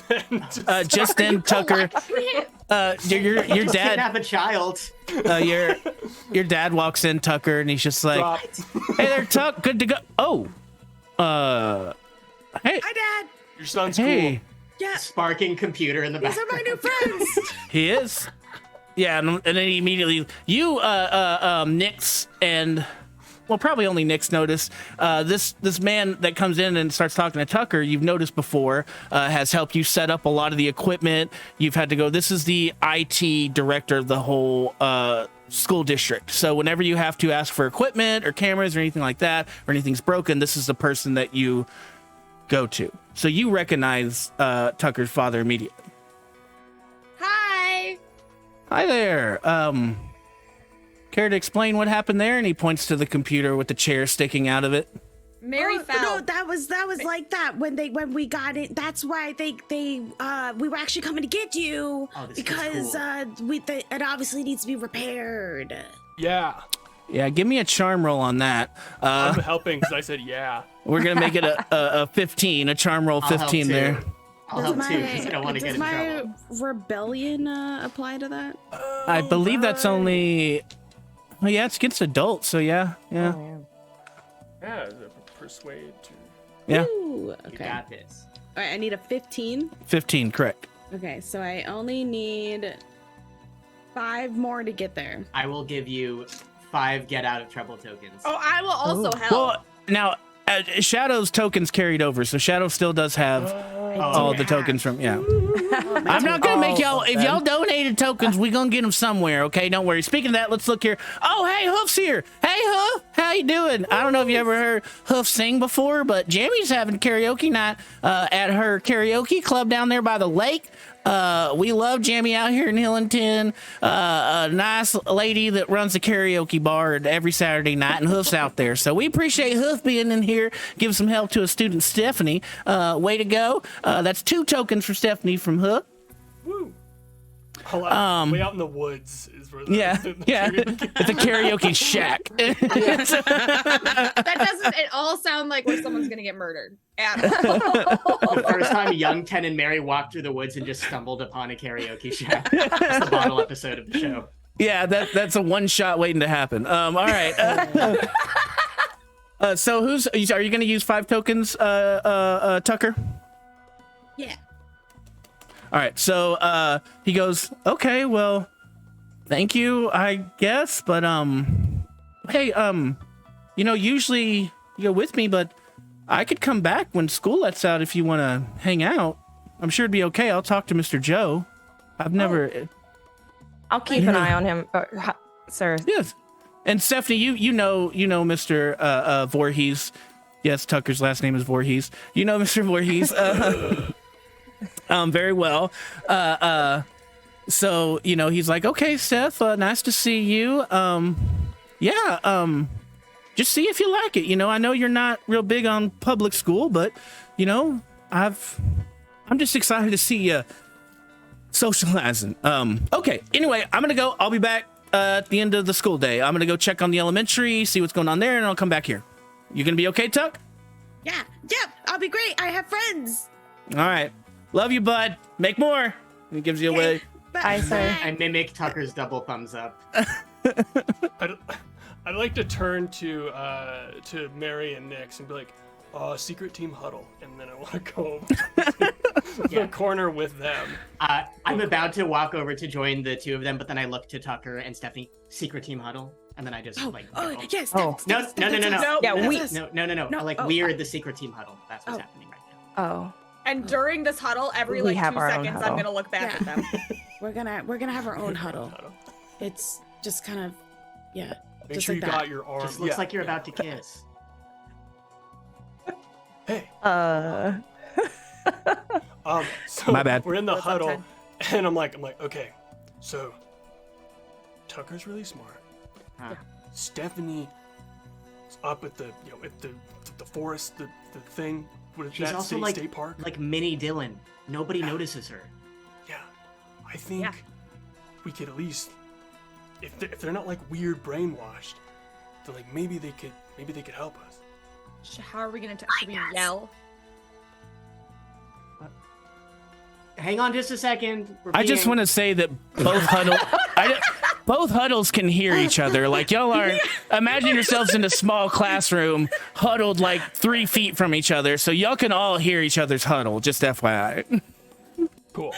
then Just then, Tucker, your dad, Kidnap a child. your dad walks in, Tucker, and he's just like, drop. "Hey there, Tuck, good to go." Oh, hey, Hi, Dad. Your son's hey, Yeah, Sparking computer in the these back. are my new friends. he is. Yeah, and then he immediately, Nix, and well, probably only Nix noticed. This man that comes in and starts talking to Tucker, you've noticed before, has helped you set up a lot of the equipment. You've had to go. This is the IT director of the whole school district. So whenever you have to ask for equipment or cameras or anything like that, or anything's broken, this is the person that you go to. So you recognize Tucker's father immediately. Hi. Hi there. Care to explain what happened there? And he points to the computer with the chair sticking out of it. Mary fell. No, that was like that when we got it. That's why we were actually coming to get you Oh, this is because cool. it obviously needs to be repaired. Yeah. Yeah, give me a charm roll on that. I'm helping because I said yeah. We're gonna make it a 15, a charm roll I'll help 15 too. there. I'll help too because I don't want to get in trouble. rebellion apply to that? I believe that's only. Oh yeah, it's against adults. So yeah. Oh, Yeah, persuade to. Yeah. Ooh, You okay. got this. All right, I need a 15. 15, correct. Okay, so I only need 5 more to get there. I will give you 5 get out of trouble tokens. Oh, I will also help. Well, now Shadow's tokens carried over, so Shadow still does have all the tokens from. Yeah. I'm not gonna make y'all. If y'all donated tokens, we gonna get them somewhere. Okay, don't worry. Speaking of that, let's look here. Oh, hey, Hoof's here. Hey, Hoof, how you doing? I don't know if you ever heard Hoof sing before, but Jammy's having karaoke night at her karaoke club down there by the lake. We love Jammy out here in Hillington. A nice lady that runs a karaoke bar every Saturday night, and Hoof's out there. So we appreciate Hoof being in here, give some help to a student, Stephanie. Way to go. That's 2 tokens for Stephanie from Hoof. Woo. Way out in the woods is where the, Yeah, the yeah. karaoke- It's a karaoke shack. That doesn't at all sound like where someone's gonna get murdered. At all. The first time young Ken and Mary walked through the woods and just stumbled upon a karaoke shack. That's the bottle episode of the show. Yeah, that's a one shot waiting to happen. All right. So are you going to use 5 tokens, Tucker? Yeah. All right. So he goes, okay, well, thank you, I guess, but hey, usually you go with me, but I could come back when school lets out if you want to hang out. I'm sure it'd be okay. I'll talk to Mr. Joe. I've never. I'll keep an eye on him, sir. Yes. And Stephanie, you know Mr. Voorhees. Yes, Tucker's last name is Voorhees. You know Mr. Voorhees very well. So, he's like, okay, Steph, nice to see you. Just see if you like it. I know you're not real big on public school, but, I'm just excited to see you socializing. Okay, anyway, I'm going to go. I'll be back at the end of the school day. I'm going to go check on the elementary, see what's going on there, and I'll come back here. You going to be okay, Tuck? Yeah. Yep. I'll be great. I have friends. All right. Love you, bud. Make more. He gives you away. Bye. Aye, sir. I mimic Tucker's double thumbs up. I I'd like to turn to Mary and Nix and be like, secret team huddle, and then I want to go over to the corner with them. I'm about to walk over to join the two of them, but then I look to Tucker and Stephanie. Secret team huddle, and then I just go. Yes. No. Yeah, We're the secret team huddle. That's what's happening right now. Oh. And during this huddle, every We like have 2 our own seconds, I'm huddle. gonna look back at them. We're gonna have our own huddle. It's just kind of, yeah. Make just sure like you that. got your arm. Just looks like you're about to kiss. Hey. So My bad. We're in the What's up, huddle, Ted? and I'm like, okay, so Tucker's really smart. Stephanie is up at the the forest, the thing. What is She's that also like state park? like mini Dylan. Nobody notices her. Yeah, I think Yeah. we could at least, if they're not like weird brainwashed, then like maybe they could help us. How are we gonna should we yell? Hang on just a second. I just want to say that both huddles can hear each other. Like y'all are, imagine yourselves in a small classroom, huddled like 3 feet from each other, so y'all can all hear each other's huddle. Just FYI. Cool.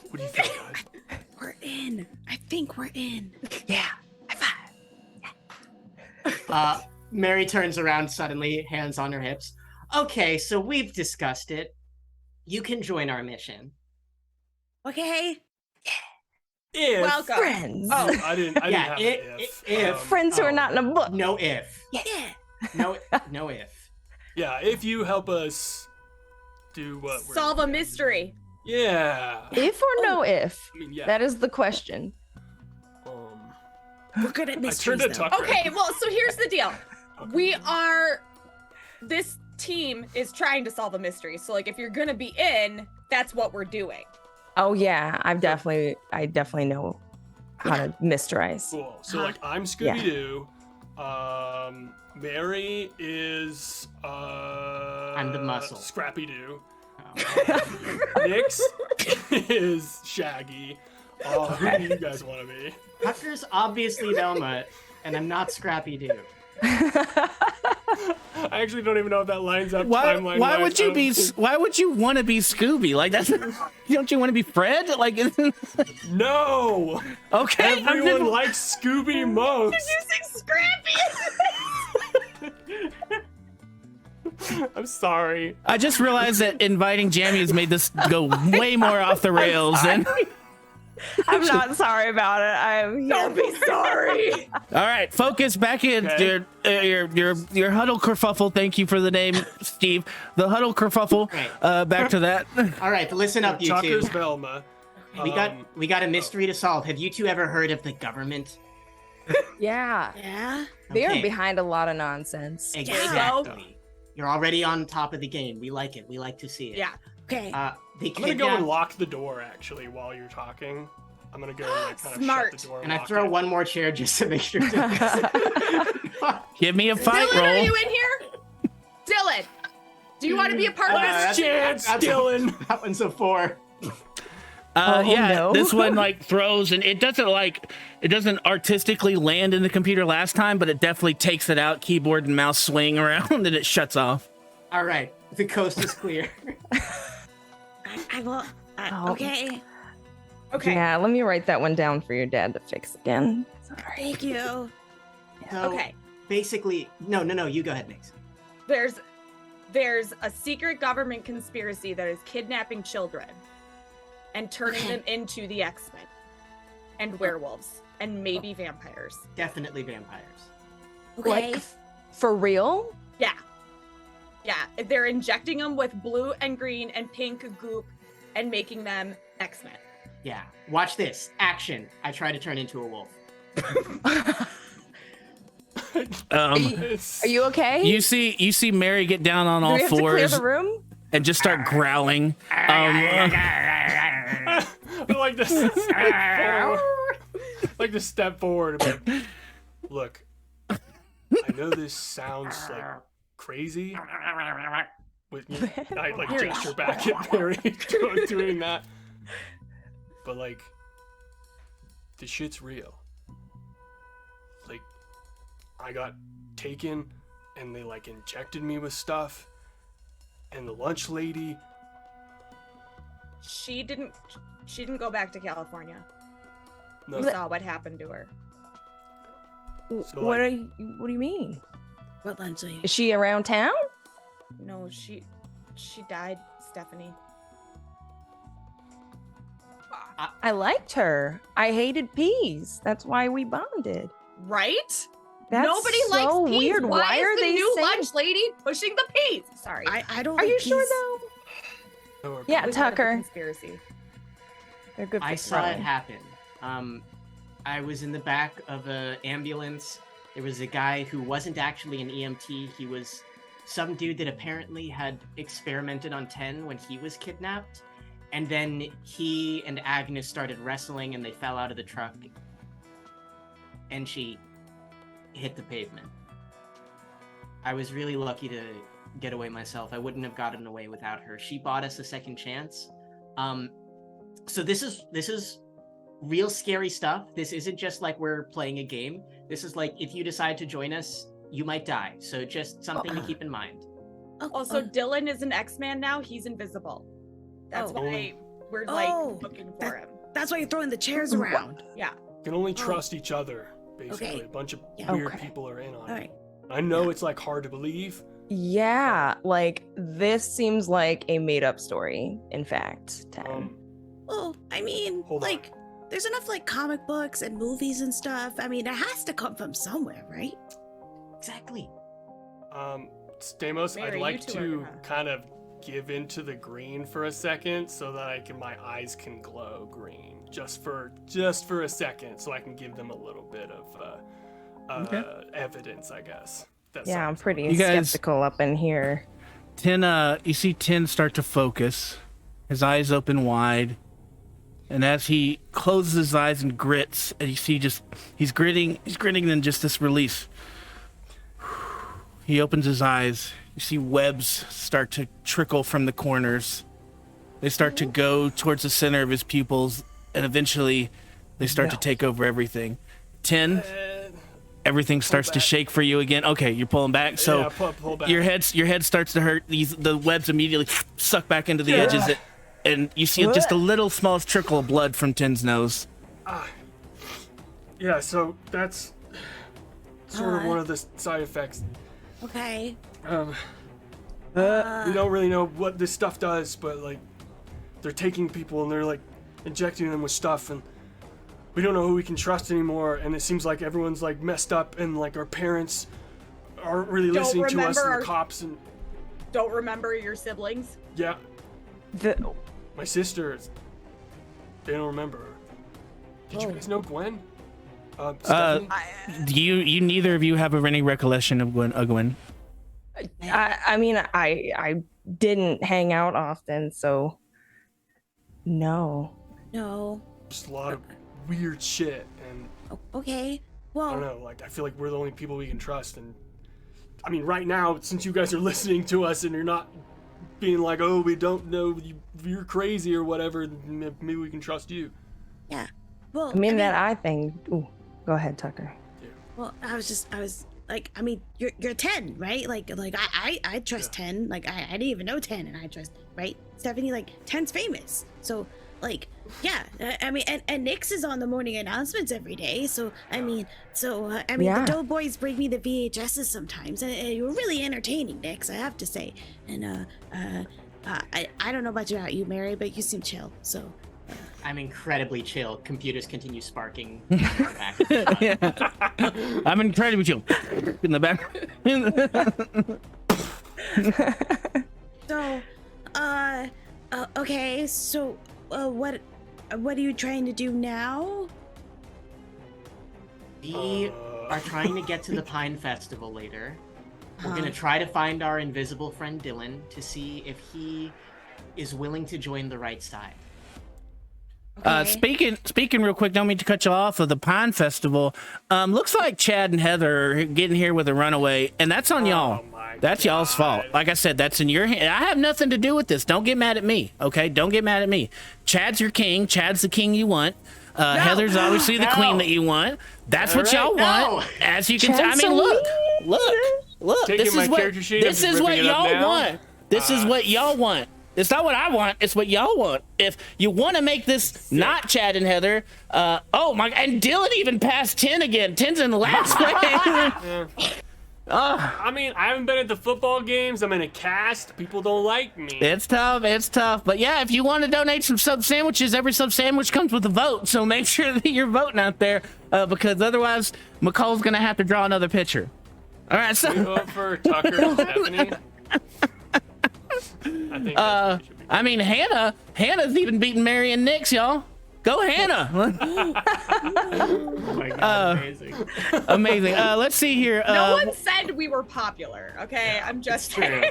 What do you think, guys? We're in. I think we're in. Yeah. Mary turns around suddenly, hands on her hips. Okay, so we've discussed it. You can join our mission. Okay. If Welcome. Friends. Oh, I didn't have an if Friends who are not in a book. no if. Yeah. No if. Yeah, if you help us do what we're solve a mystery. Yeah. If or no if? I mean, yeah. That is the question. We're good at I mysteries, turned to though. Tucker. Okay, well, so here's the deal. This team is trying to solve a mystery. So like if you're gonna be in, that's what we're doing. Oh yeah, I definitely know how to mysterize. Cool. So like I'm Scooby Doo. Mary is I'm the muscle. Scrappy Doo. Nix is Shaggy. Who do you guys want to be? Tucker's obviously Velma, and I'm not Scrappy Doo. I actually don't even know if that lines up Why timeline-wise. would you be? Why would you want to be Scooby? Like that's. Don't you want to be Fred? Like. No. Okay. Everyone likes Scooby most. Using Scrappy. I'm sorry. I just realized that inviting Jamie has made this go way more off the rails than. I'm not sorry about it. I'm Don't be sorry. All right, focus back in. Okay. Your huddle kerfuffle. Thank you for the name, Steve. The huddle kerfuffle. Right. Back to that. All right, listen up, you two. Tucker's Velma. We got a mystery to solve. Have you two ever heard of the government? Yeah. Yeah. They are Okay. behind a lot of nonsense. Exactly. You're already on top of the game. We like it. We like to see it. Yeah. Okay. They I'm gonna go kidnap- and lock the door actually while you're talking. I'm gonna go and like, kind of Smart. shut the door and I lock throw it. one more chair just to make sure. Give me a fight Dylan, are roll. you in here? Dylan, do you want to be a part of Last this? chance, that's- Dylan. That one's a 4. Yeah, no. this one like throws and it doesn't artistically land in the computer last time, but it definitely takes it out. Keyboard and mouse swing around and it shuts off. All right, the coast is clear. I will. Oh. Okay. Okay. Yeah, let me write that one down for your dad to fix again. Sorry. Thank you. So, Okay. Basically, no. You go ahead, Nix. There's a secret government conspiracy that is kidnapping children and turning them into the X-Men and werewolves and maybe vampires. Definitely vampires. Okay. Like, for real? Yeah. Yeah. They're injecting them with blue and green and pink goop and making them X-Men. Yeah. Watch this. Action. I try to turn into a wolf. Are you okay? You see Mary get down on Do all we have to clear fours the room? and just start growling. I like to step forward. Like to step forward and be like, look, I know this sounds like crazy. I like gesture back at Barry doing that. But like, this shit's real. I got taken and they like injected me with stuff. And the lunch lady, She didn't go back to California. no, We saw what happened to her. So, What like- do you mean? What lunch lady? Is she around town? No, she died, Stephanie. I liked her. I hated peas. That's why we bonded. Right? That's Nobody so likes peas. weird. Why is are the they new saying... lunch lady pushing the peas? Sorry. I don't. Are like you sure peas. though? no, we're- Yeah, It was part of the Tucker. Conspiracy. They're good for I saw it throwing. happen. I was in the back of an ambulance. There was a guy who wasn't actually an EMT. He was some dude that apparently had experimented on 10 when he was kidnapped. And then he and Agnes started wrestling and they fell out of the truck. And she hit the pavement. I was really lucky to get away myself. I wouldn't have gotten away without her. She bought us a second chance. So this is real scary stuff. This isn't just like we're playing a game. This is like if you decide to join us, you might die. So just something to keep in mind. Also, Dylan is an X-Man now. He's invisible. That's Oh. why we're like Oh, looking for him. That's why you're throwing the chairs around. Yeah. can only trust each other, basically. Okay. A bunch of Yeah. weird Okay. people are in on All it. right. I know it's like hard to believe. Yeah, like this seems like a made-up story. In fact, 10. Well, I mean, Hold on. like, there's enough like comic books and movies and stuff. I mean, it has to come from somewhere, right? Exactly. Stamos, Mary, I'd you like two are to gonna- kind of give into the green for a second so that my eyes can glow green just for a second, so I can give them a little bit of evidence, I guess. That Yeah, I'm sounds pretty You guys- skeptical up in here. 10, you see 10 start to focus, his eyes open wide, and as he closes his eyes and grits, and you see he's gritting, and then just this release. He opens his eyes, you see webs start to trickle from the corners. They start to go towards the center of his pupils, and eventually they start to take over everything. 10, everything starts to back. shake for you again. Okay, you're pulling back, so yeah, pull back. your head starts to hurt. The webs immediately suck back into the edges, and you see just a little small trickle of blood from 10's nose. Yeah, so that's sort of one of the side effects. Okay. We don't really know what this stuff does, but like they're taking people and they're like injecting them with stuff, and we don't know who we can trust anymore, and it seems like everyone's like messed up, and like our parents aren't really Don't listening to us, remember and our- the cops, and Don't remember your siblings? yeah, The, my sisters, they don't remember her. Did you guys know Gwen? Stephanie? You neither of you have any recollection of Gwen. I mean, I didn't hang out often, so no. No. Just a lot of weird shit, and Okay. I Well, don't know, like I feel like we're the only people we can trust, and I mean right now, since you guys are listening to us and you're not being like, oh, we don't know, you're crazy or whatever, maybe we can trust you. yeah. Well, I mean, that eye thing. Ooh, go ahead, Tucker. Well, I was like, I mean, you're 10, right? Like I trust 10. Like I didn't even know 10, and I trust, right? Stephanie, like 10's famous, so like, yeah. I mean, and Nyx is on the morning announcements every day, so I mean, Yeah. the Doughboys bring me the VHSs sometimes, and you're really entertaining, Nyx, I have to say. And I don't know much about you, Mary, but you seem chill, so. I'm incredibly chill. Computers continue sparking. Back at the time. I'm incredibly chill. In the back. So, okay. So, what are you trying to do now? We are trying to get to the Pine Festival later. We're gonna try to find our invisible friend Dylan to see if he is willing to join the right side. Okay. Speaking real quick, don't mean to cut you off of the Pine Festival. Looks like Chad and Heather are getting here with a runaway, and that's on y'all. my That's y'all's fault. God. Like I said, that's in your hand. I have nothing to do with this. Don't get mad at me, okay? Don't get mad at me. Chad's your king. Chad's the king you want. Heather's obviously the queen that you want. That's what y'all want. As you can see, I mean, look. Taking This my is what character sheet, I'm this just is what ripping it up y'all now. want. This is what y'all want. It's not what I want. It's what y'all want. If you want to make this not Chad and Heather, oh my, and Dylan even passed 10 again. 10's in the last place. I mean, I haven't been at the football games. I'm in a cast. People don't like me. It's tough. It's tough. But yeah, if you want to donate some sub sandwiches, every sub sandwich comes with a vote. So make sure that you're voting out there because otherwise McCall's going to have to draw another picture. All right. So We vote for Tucker and Stephanie. I think that's what it should be. I mean, Hannah's even beating Mary and Nix, y'all. Go Hannah. Oh my god, amazing. Amazing. Let's see here. No one said we were popular, okay? I'm just True.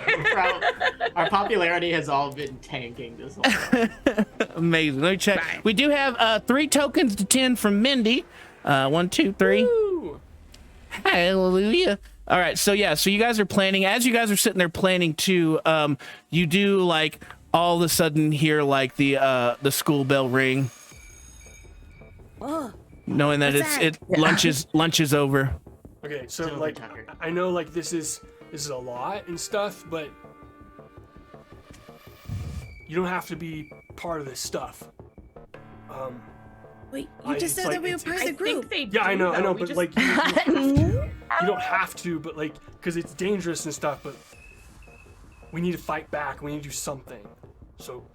Our popularity has all been tanking this whole time. Amazing. Let me check. Right. We do have 3 tokens to 10 from Mindy. 1, 2, 3. Woo. Hallelujah. All right. So yeah. So you guys are planning. As you guys are sitting there planning too, you do like all of a sudden hear like the school bell ring, Oh, knowing that What's it's that? lunch is over. Okay, so Silver like Tucker. I know like this is a lot and stuff, but you don't have to be part of this stuff. wait, you I- just said it's that we were like- part of I the group. think they do. Yeah, I know, though. but We like just- you don't have to, but like because it's dangerous and stuff. But we need to fight back. We need to do something. So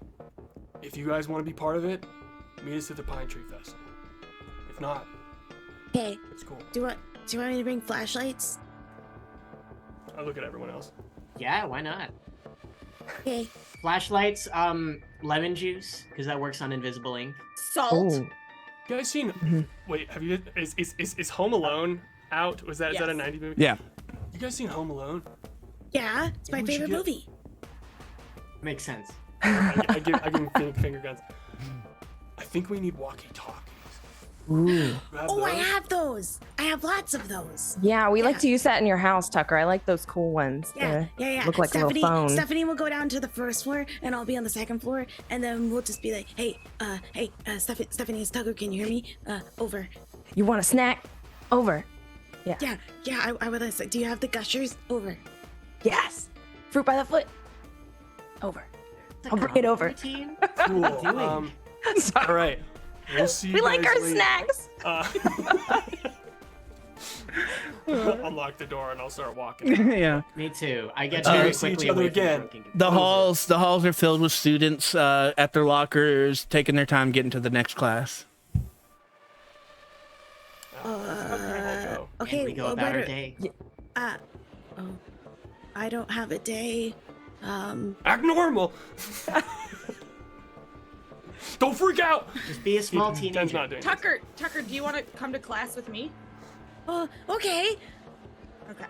if you guys want to be part of it, meet us at the Pinetree Festival. If not, Okay, it's cool. do you want me to bring flashlights? I look at everyone else. Yeah, why not? Okay. Flashlights, lemon juice, because that works on invisible ink. Salt. You guys seen? Wait, have you? Is Home Alone out? Was that is that a Yes. 90s movie? Yeah. You guys seen Home Alone? Yeah, it's my Maybe we should favorite get- movie. Makes sense. I give finger guns. I think we need walkie-talkies. Ooh. You have Oh, I those? have those. I have lots of those. Yeah, we like Yeah. to use that in your house, Tucker. I like those cool ones. Yeah, They yeah. Look like a little phone. Stephanie will go down to the first floor, and I'll be on the second floor, and then we'll just be like, hey, Stephanie, it's Tucker. Can you hear me? Over. You want a snack? Over. Yeah. I would like. Do you have the gushers? Over. Yes. Fruit by the foot. Over. I'll bring it over. Routine? Cool. doing? Sorry. All right. We'll see. You We like guys our later. snacks. Unlock the door and I'll start walking. Yeah. Me too. I get Until very we see each quickly other away from again. drinking. The halls are filled with students at their lockers, taking their time getting to the next class. Okay. And we go well, about our better- day. I don't have a day. Act normal. Don't freak out. Just be a small Jen's teenager. not doing. Tucker, do you want to come to class with me? Oh, okay. Okay.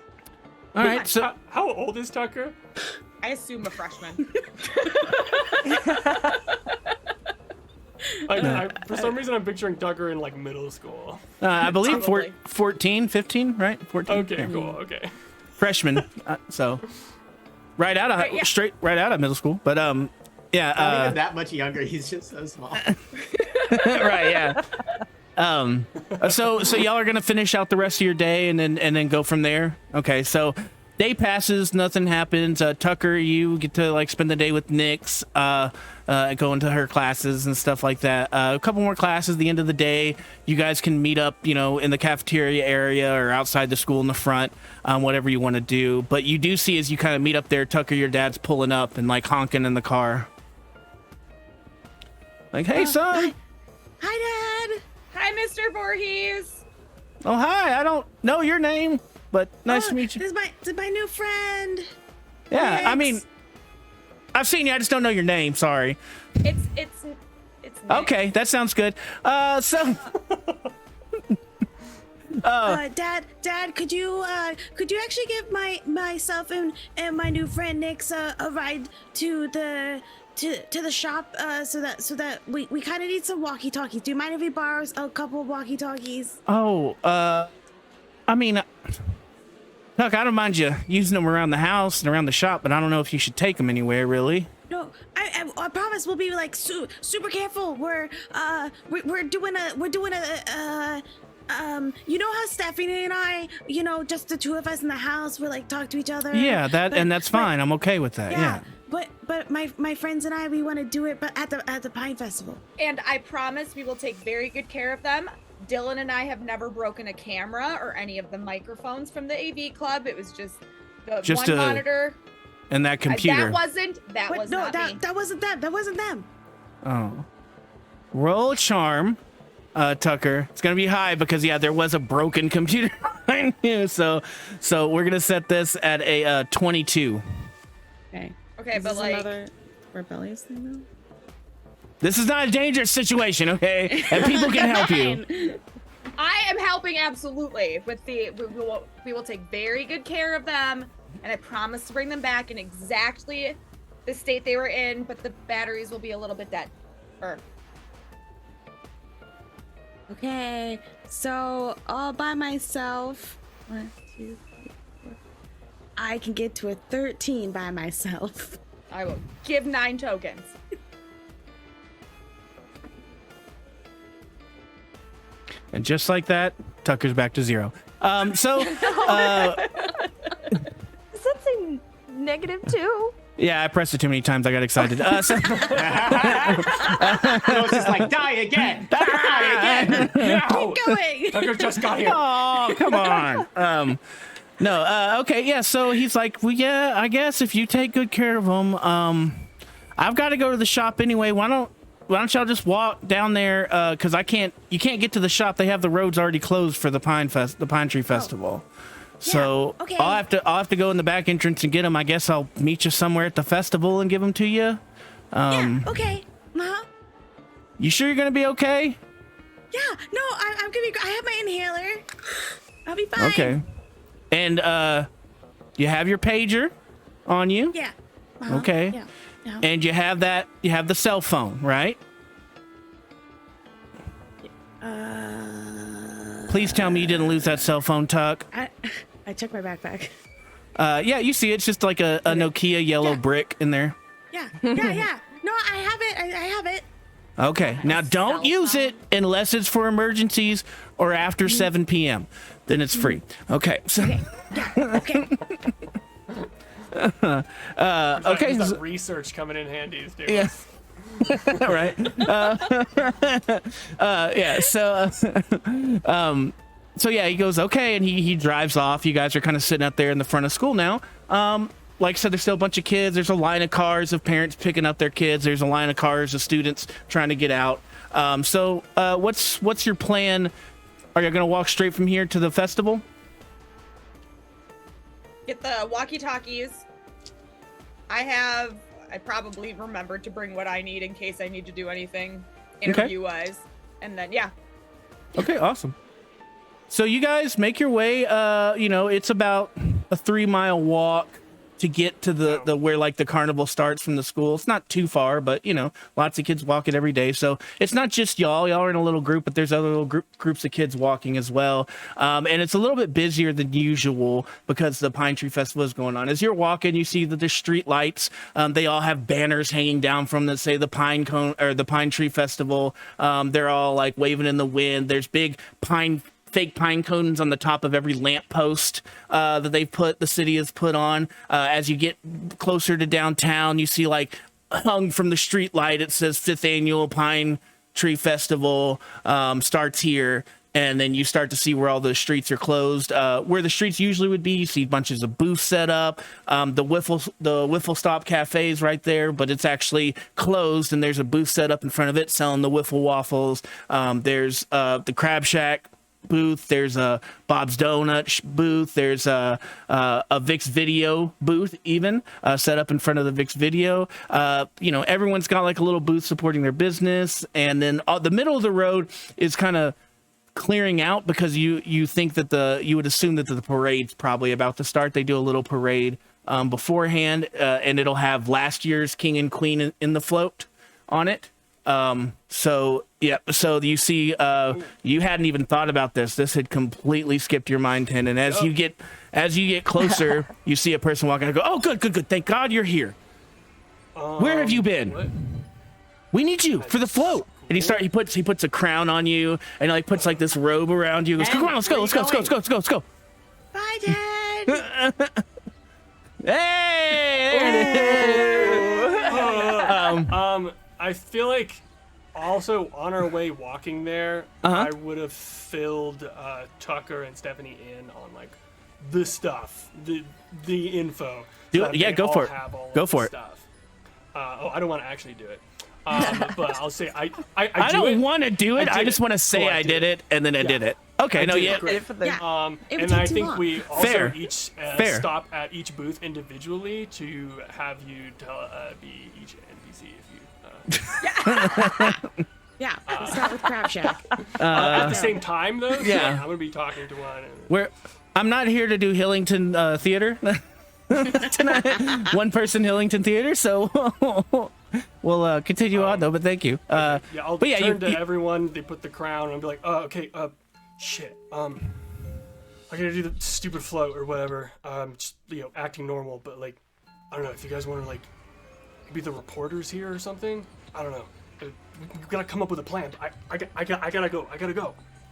All right. So How old is Tucker? I assume a freshman. For some reason, I'm picturing Tucker in like middle school. I believe Probably. 14, 15, right? 14. Okay, Yeah. cool. Okay. Freshman. So right out of Yeah. straight right out of middle school. But Not yeah. even that much younger. He's just so small. Right. Yeah. So y'all are gonna finish out the rest of your day and then go from there. Okay. So day passes, nothing happens. Tucker, you get to like spend the day with Nyx, go into her classes and stuff like that. A couple more classes. At the end of the day, you guys can meet up, in the cafeteria area or outside the school in the front, whatever you want to do. But you do see as you kind of meet up there, Tucker, your dad's pulling up and like honking in the car. Like, hey, son. Hi, Dad. Hi, Mr. Voorhees. Oh, hi. I don't know your name, but nice to meet you. This is my new friend. Yeah, I Thanks. mean, I've seen you. I just don't know your name. Sorry. It's Nick. Okay, that sounds good. So, Dad, could you actually give myself and my new friend Nyx a ride to the shop so that we kind of need some walkie-talkies. Do you mind if we borrow a couple of walkie-talkies? I mean, look, I don't mind you using them around the house and around the shop, but I don't know if you should take them anywhere, really. No, I promise we'll be like super careful. We're doing a you know how Stephanie and I, just the two of us in the house, we're like talk to each other. Yeah, that's fine. I'm okay with that. Yeah. But my friends and I, we want to do it, but at the Pine Festival. And I promise we will take very good care of them. Dylan and I have never broken a camera or any of the microphones from the AV club. It was just the one monitor. And that computer. That was not me. That wasn't them. That wasn't them. Oh. Roll charm, Tucker. It's going to be high because, there was a broken computer behind you. So we're going to set this at a 22. Okay. Okay, Is but this like... another rebellious thing, though? This is not a dangerous situation, okay? And people can help you. I am helping absolutely with we will take very good care of them, and I promise to bring them back in exactly the state they were in, but the batteries will be a little bit dead. Okay, so all by myself. 1, 2, 3, 4. I can get to a 13 by myself. I will give 9 tokens. And just like that, Tucker's back to 0. Does that say -2? Yeah, I pressed it too many times. I got excited. It's just like, die again. Die again. No. Keep going. Tucker just got here. Oh, come on. No, okay, yeah, so he's like, well, yeah, I guess if you take good care of them, I've got to go to the shop anyway. Why don't y'all just walk down there? Because you can't get to the shop. They have the roads already closed for the Pinetree Festival. So okay. I'll have to go in the back entrance and get them. I guess I'll meet you somewhere at the festival and give them to you. Yeah, okay. You sure you're gonna be okay? Yeah, no, I'm gonna be. I have my inhaler. I'll be fine. Okay. And you have your pager on you? Yeah. Okay. Yeah. And you have the cell phone, right? Please tell me you didn't lose that cell phone, Tuck. I checked my backpack. Yeah, you see it's just like a Nokia yellow brick in there. Yeah. No, I have it. I have it. Okay. Now don't use it unless it's for emergencies or after 7 p.m. Then it's free. Okay. So Okay. okay. That research coming in handy, dude. Yeah. Right. Yeah. So yeah, he goes, okay, and he drives off. You guys are kind of sitting out there in the front of school now. Like I said, there's still a bunch of kids. There's a line of cars of parents picking up their kids. There's a line of cars of students trying to get out. So what's your plan? Are you going to walk straight from here to the festival? Get the walkie-talkies. I probably remembered to bring what I need in case I need to do anything interview-wise. And then, yeah. Okay, awesome. So you guys make your way, it's about a 3-mile walk to get to the where like the carnival starts from the school. It's not too far, but lots of kids walk it every day. So it's not just y'all are in a little group, but there's other little groups of kids walking as well. And it's a little bit busier than usual because the Pinetree Festival is going on. As you're walking, you see that the street lights, they all have banners hanging down from the Pinetree Festival. They're all like waving in the wind. There's big fake pine cones on the top of every lamppost that the city has put on. As you get closer to downtown, you see like hung from the street light, it says 5th Annual Pinetree Festival starts here. And then you start to see where all the streets are closed. Where the streets usually would be, you see bunches of booths set up. The Wiffle Stop Cafe is right there, but it's actually closed, and there's a booth set up in front of it selling the Wiffle Waffles. There's the Crab Shack booth. There's a Bob's Donut booth. There's a Vix Video booth even set up in front of the Vix Video. Everyone's got like a little booth supporting their business. And then the middle of the road is kind of clearing out because you think that you would assume that the parade's probably about to start. They do a little parade beforehand, and it'll have last year's King and Queen in the float on it. So you see, you hadn't even thought about this. This had completely skipped your mind, Tin. And as you get closer, you see a person walking. I go, oh, good. Thank God you're here. Where have you been? What? We need you for the float. And he puts a crown on you, and he like puts like this robe around you. He goes, come on, let's go. Bye, Dad. Hey! I feel like also on our way walking there, I would have filled Tucker and Stephanie in on like the stuff, the info. Do it. Yeah, go for it. Go for it. Stuff. I don't want to actually do it. But I'll say I don't want to do it. I just want to say I did it, and then I did it. Okay, no, yeah. And I think we also each Fair. stop at each booth individually to have you be each NPC if you. Yeah, we'll start with Crab Shack. At the same time, though. So Yeah. I'm gonna be talking to one. I'm not here to do Hillington Theater tonight. One person Hillington Theater, so we'll continue on though. But thank you. I'll turn to everyone. They put the crown and be like, "Oh, okay. Shit. I gotta do the stupid float or whatever. Just acting normal, but like, I don't know if you guys want to like be the reporters here or something. I don't know. We gotta come up with a plan. I gotta go.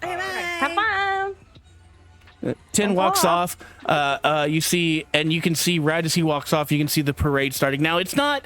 Have fun. Tin walks off. You can see right as he walks off, you can see the parade starting. Now, it's not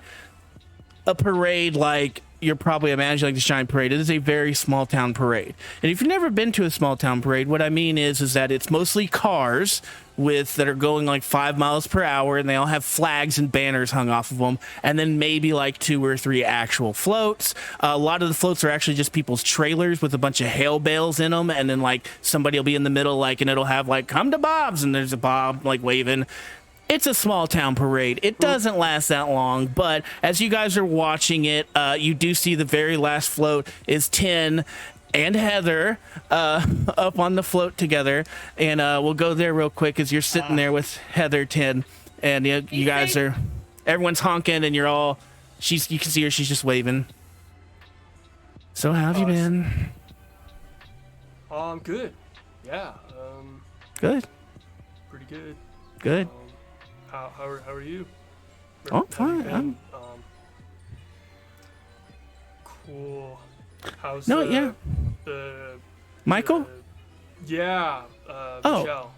a parade like you're probably imagining, like this giant parade. It is a very small town parade. And if you've never been to a small town parade, what I mean is that it's mostly cars that are going like 5 miles per hour, and they all have flags and banners hung off of them, and then maybe like 2 or 3 actual floats. A lot of the floats are actually just people's trailers with a bunch of hail bales in them, and then like somebody will be in the middle, like, and it'll have like "come to Bob's," and there's a Bob like waving. It's a small town parade. It doesn't last that long, but as you guys are watching it, you do see the very last float is Tin and Heather up on the float together, and we'll go there real quick as you're sitting there with Heather, Tin, and you guys are, everyone's honking, and you're all, you can see her, she's just waving. So how have you been? Good. Yeah. Good. Pretty good. Good. How are you? Oh, fine. Cool. How's the Michael? Michelle.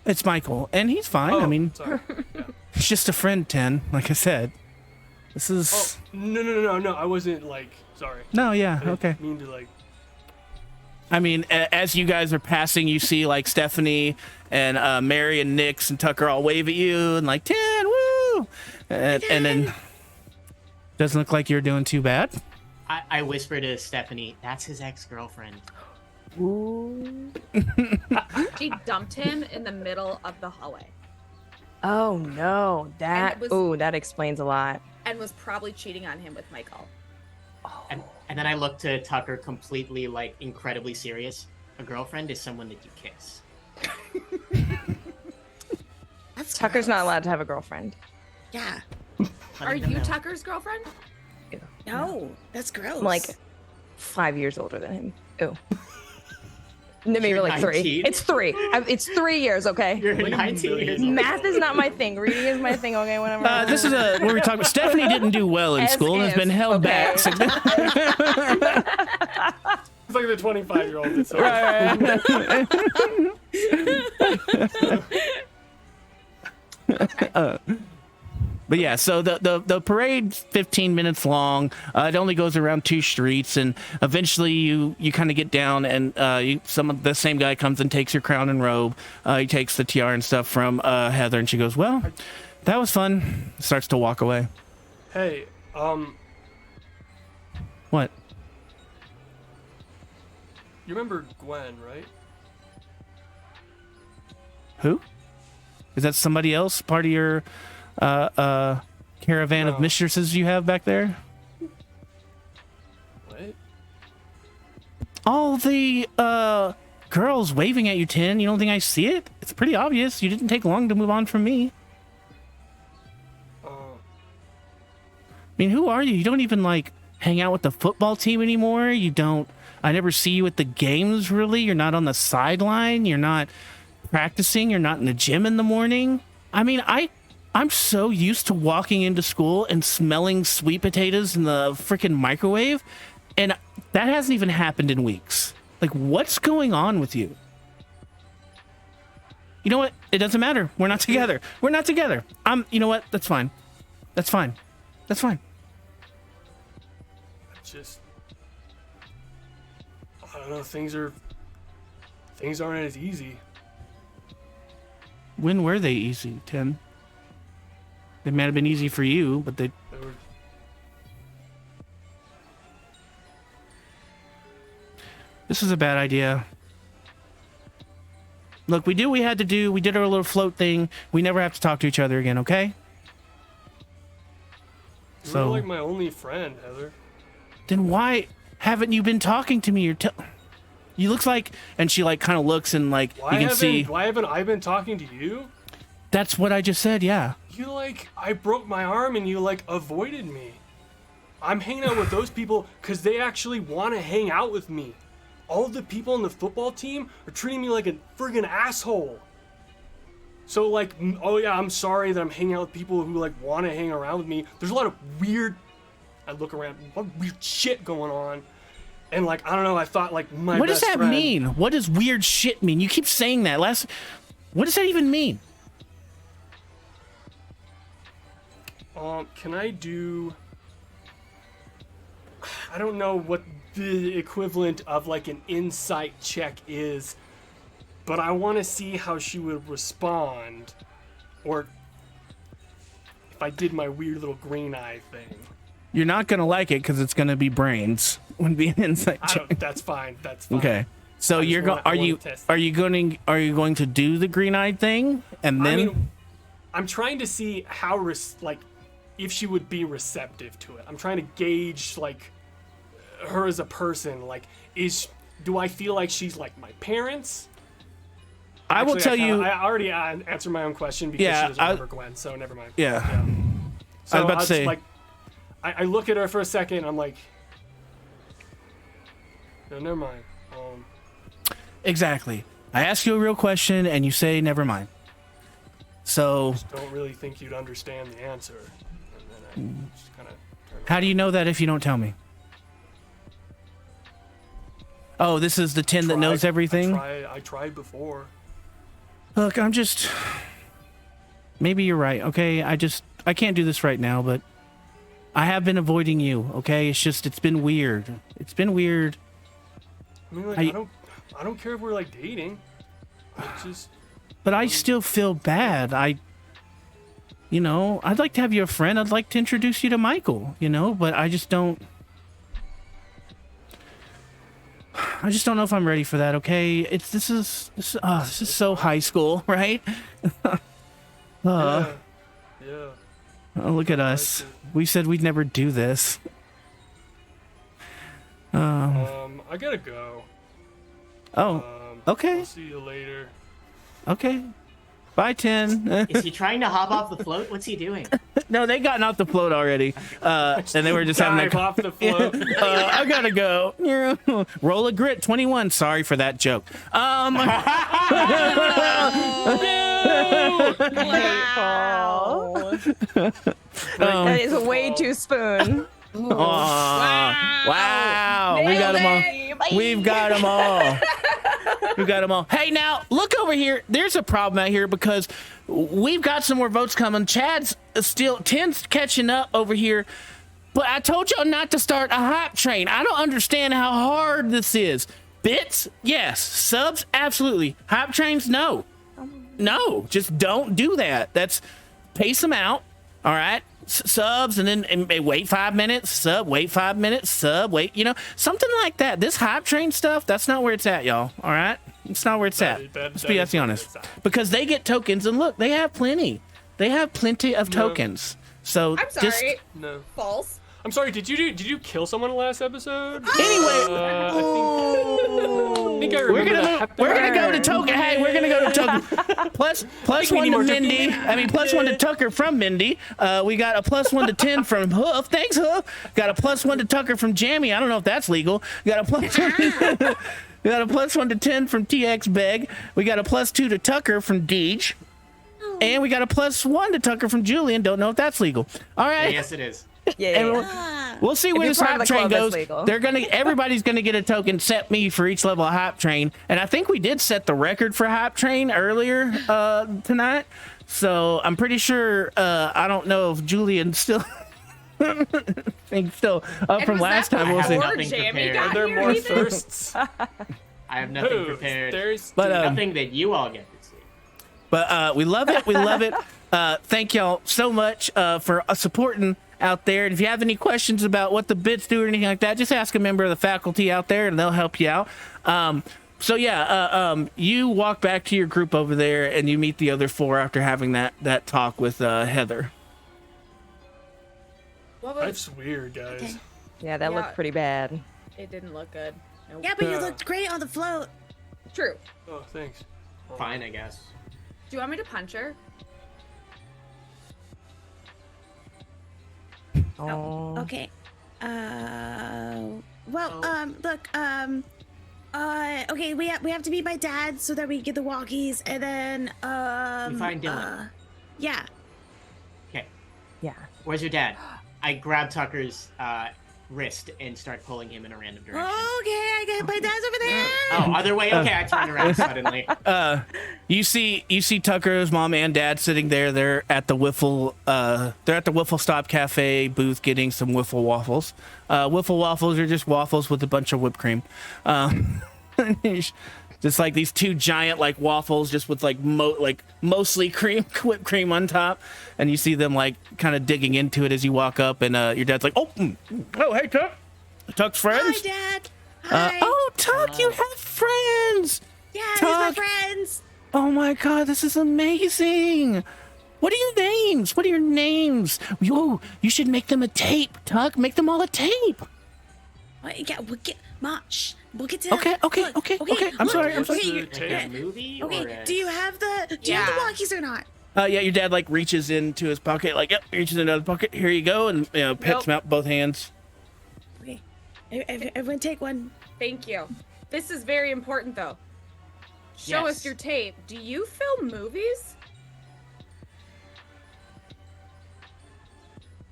It's Michael, and he's fine. I mean, sorry. Yeah. he's just a friend, Tin. Like I said, this is. No. I wasn't like sorry. No, yeah, I didn't okay. mean to like. I mean, as you guys are passing, you see like Stephanie and Mary and Nix and Tucker all wave at you and like, Tin, woo! And then doesn't look like you're doing too bad. I whisper to Stephanie, "That's his ex-girlfriend." Ooh. She dumped him in the middle of the hallway Oh no, that that explains a lot. and was probably cheating on him with Michael. And then I look to Tucker, completely like incredibly serious. A girlfriend is someone that you kiss. Tucker's not allowed to have a girlfriend. Yeah. Are you Tucker's girlfriend? No, that's gross. I'm like 5 years older than him. Ew. Maybe You're like 3. 19? It's 3. It's 3 years, okay? You're 19 years old. Math is not my thing. Reading is my thing, okay? Whenever. This is where we're talking about. Stephanie didn't do well in As school and has if, been held okay. back. It's like the 25-year-old. That's But yeah, so the parade's 15 minutes long. It only goes around 2 streets, and eventually you kind of get down, and the same guy comes and takes your crown and robe. He takes the tiara and stuff from Heather, and she goes, "Well, that was fun." Starts to walk away. Hey, What? you remember Gwen, right? Who? Is that somebody else? Part of your caravan of No. mistresses you have back there? What? All the girls waving at you, Tin. You don't think I see it? It's pretty obvious. You didn't take long to move on from me. I mean, who are you? You don't even like hang out with the football team anymore. You don't. I never see you at the games, really. You're not on the sideline. You're not practicing. You're not in the gym in the morning. I mean, I'm so used to walking into school and smelling sweet potatoes in the freaking microwave, and that hasn't even happened in weeks. Like, what's going on with you? You know what? It doesn't matter. We're not together. We're not together. You know what? That's fine. That's fine. That's fine. Just, I don't know. Things aren't as easy. When were they easy, Tim? They might have been easy for you, but they were. This is a bad idea. Look, we did what we had to do. We did our little float thing. We never have to talk to each other again, okay? You're like my only friend, Heather. Then why haven't you been talking to me? You look like, and she like kind of looks and like you can see. Why haven't I been talking to you? That's what I just said. Yeah. You I broke my arm and you avoided me. I'm hanging out with those people because they actually want to hang out with me. All the people on the football team are treating me like a friggin' asshole. So oh yeah, I'm sorry that I'm hanging out with people who want to hang around with me. There's a lot of weird. I look around, a lot of weird shit going on. And I don't know, I thought my What best does that friend, mean? What does weird shit mean? You keep saying that. What does that even mean? Can I do? I don't know what the equivalent of an insight check is, but I want to see how she would respond, or if I did my weird little green eye thing. You're not gonna like it because it's gonna be brains. Would be an insight check. That's fine. That's fine. Okay. So are you going to do the green eyed thing and then? I'm trying to see how if she would be receptive to it. I'm trying to gauge her as a person. Do I feel like she's like my parents? I will tell you. I already answered my own question because she doesn't remember Gwen, so never mind. Yeah. So I was about to say. I look at her for a second. And I'm like, no, never mind. Exactly. I ask you a real question and you say never mind. So. I just don't really think you'd understand the answer. And then I just kind of. How do you know that if you don't tell me? Oh, this is the 10 that knows everything? I tried before. Look, maybe you're right, okay? I can't do this right now, but I have been avoiding you, okay? It's been weird. It's been weird. I mean, I don't care if we're dating. But I still feel bad. I'd like to have you a friend. I'd like to introduce you to Michael, but I just don't know if I'm ready for that, okay? This is so high school, right? Yeah. Oh, look at us. We said we'd never do this. I gotta go. Okay. I'll see you later. Okay. Bye, 10. Is he trying to hop off the float? What's he doing? No, they gotten off the float already. And they were just having Dive off the float. I gotta go. Roll a grit 21. Sorry for that joke. Wow. That is way too spoon. Wow. We got them all. We've got them all. We got them all. Hey, now look over here. There's a problem out here because we've got some more votes coming. Chad's still 10's catching up over here. But I told y'all not to start a hype train. I don't understand how hard this is. Bits, yes. Subs, absolutely. Hype trains, no. No, just don't do that. That's pace them out. All right. Subs and then wait 5 minutes, sub, wait 5 minutes, sub, wait, something like that. This hype train stuff, that's not where it's at, y'all. All right. It's not where it's at. Let's be honest. Because they get tokens and look, they have plenty. They have plenty of tokens. So I'm sorry. just No. False. I'm sorry. Did you kill someone in the last episode? Anyway, I think I we're remember gonna go to token. Hey, we're gonna go to token. Plus one to Mindy. Plus one to Tucker from Mindy. We got a +1 to 10 from Hoof. Thanks, Hoof. Got a +1 to Tucker from Jammy. I don't know if that's legal. Got a +1. We got a +1 to 10 from TX Beg. We got a +2 to Tucker from Deej. And we got a +1 to Tucker from Julian. Don't know if that's legal. All right. Yes, it is. Yeah. We'll see where you're this part hype of the train club, it's goes. legal. Everybody's gonna get a token set me for each level of hype train. And I think we did set the record for hype train earlier tonight. So I'm pretty sure I don't know if Julian's still still up from last time. We'll see. nothing Jamie prepared. got Are there here more even? thirsts? I have nothing Who's prepared. thirsty? But Nothing that you all get to see. But we love it. We love it. Thank y'all so much for supporting out there. And if you have any questions about what the bits do or anything like that, just ask a member of the faculty out there and they'll help you out. So yeah, you walk back to your group over there and you meet the other 4 after having that talk with Heather. What was, That's weird, guys. Okay. Yeah, that Yeah. looked pretty bad. it didn't look good. Nope. Yeah, but you Yeah. looked great on the float. True. Oh, thanks. Fine, I guess. Do you want me to punch her? Oh. Okay. Well, Oh. look, okay, we have to meet my dad so that we get the walkies, and then, You find Dylan. Yeah. Okay, Yeah. where's your dad? I grab Tucker's wrist and start pulling him in a random direction. Okay, I got my dad's over there. Oh, other way? Okay, I turn around suddenly. You see Tucker's mom and dad sitting there. They're at the Wiffle Stop Cafe booth getting some wiffle waffles. Wiffle waffles are just waffles with a bunch of whipped cream. Just like these 2 giant like waffles, just with like mostly whipped cream on top. And you see them like kind of digging into it as you walk up, and your dad's like, "Oh, hey Tuck, Tuck's friends." Hi, Dad. Hi. Oh, Tuck, you have friends. yeah, these are my Tuck. friends. Oh my God, this is amazing. What are your names? What are your names? Yo, you should make them a tape, Tuck. Make them all a tape. Yeah, we'll get, Ma, shh, we'll get to Okay, that. okay, Look, okay. I'm look, sorry. Okay, Like a movie or okay. a... Do you have the Yeah. walkies or not? Yeah, your dad like reaches into his pocket, like, yep, reaches into the pocket. Here you go, and pets him out both hands. Okay, everyone take one. Thank you. This is very important, though. Show Yes. us your tape. Do you film movies?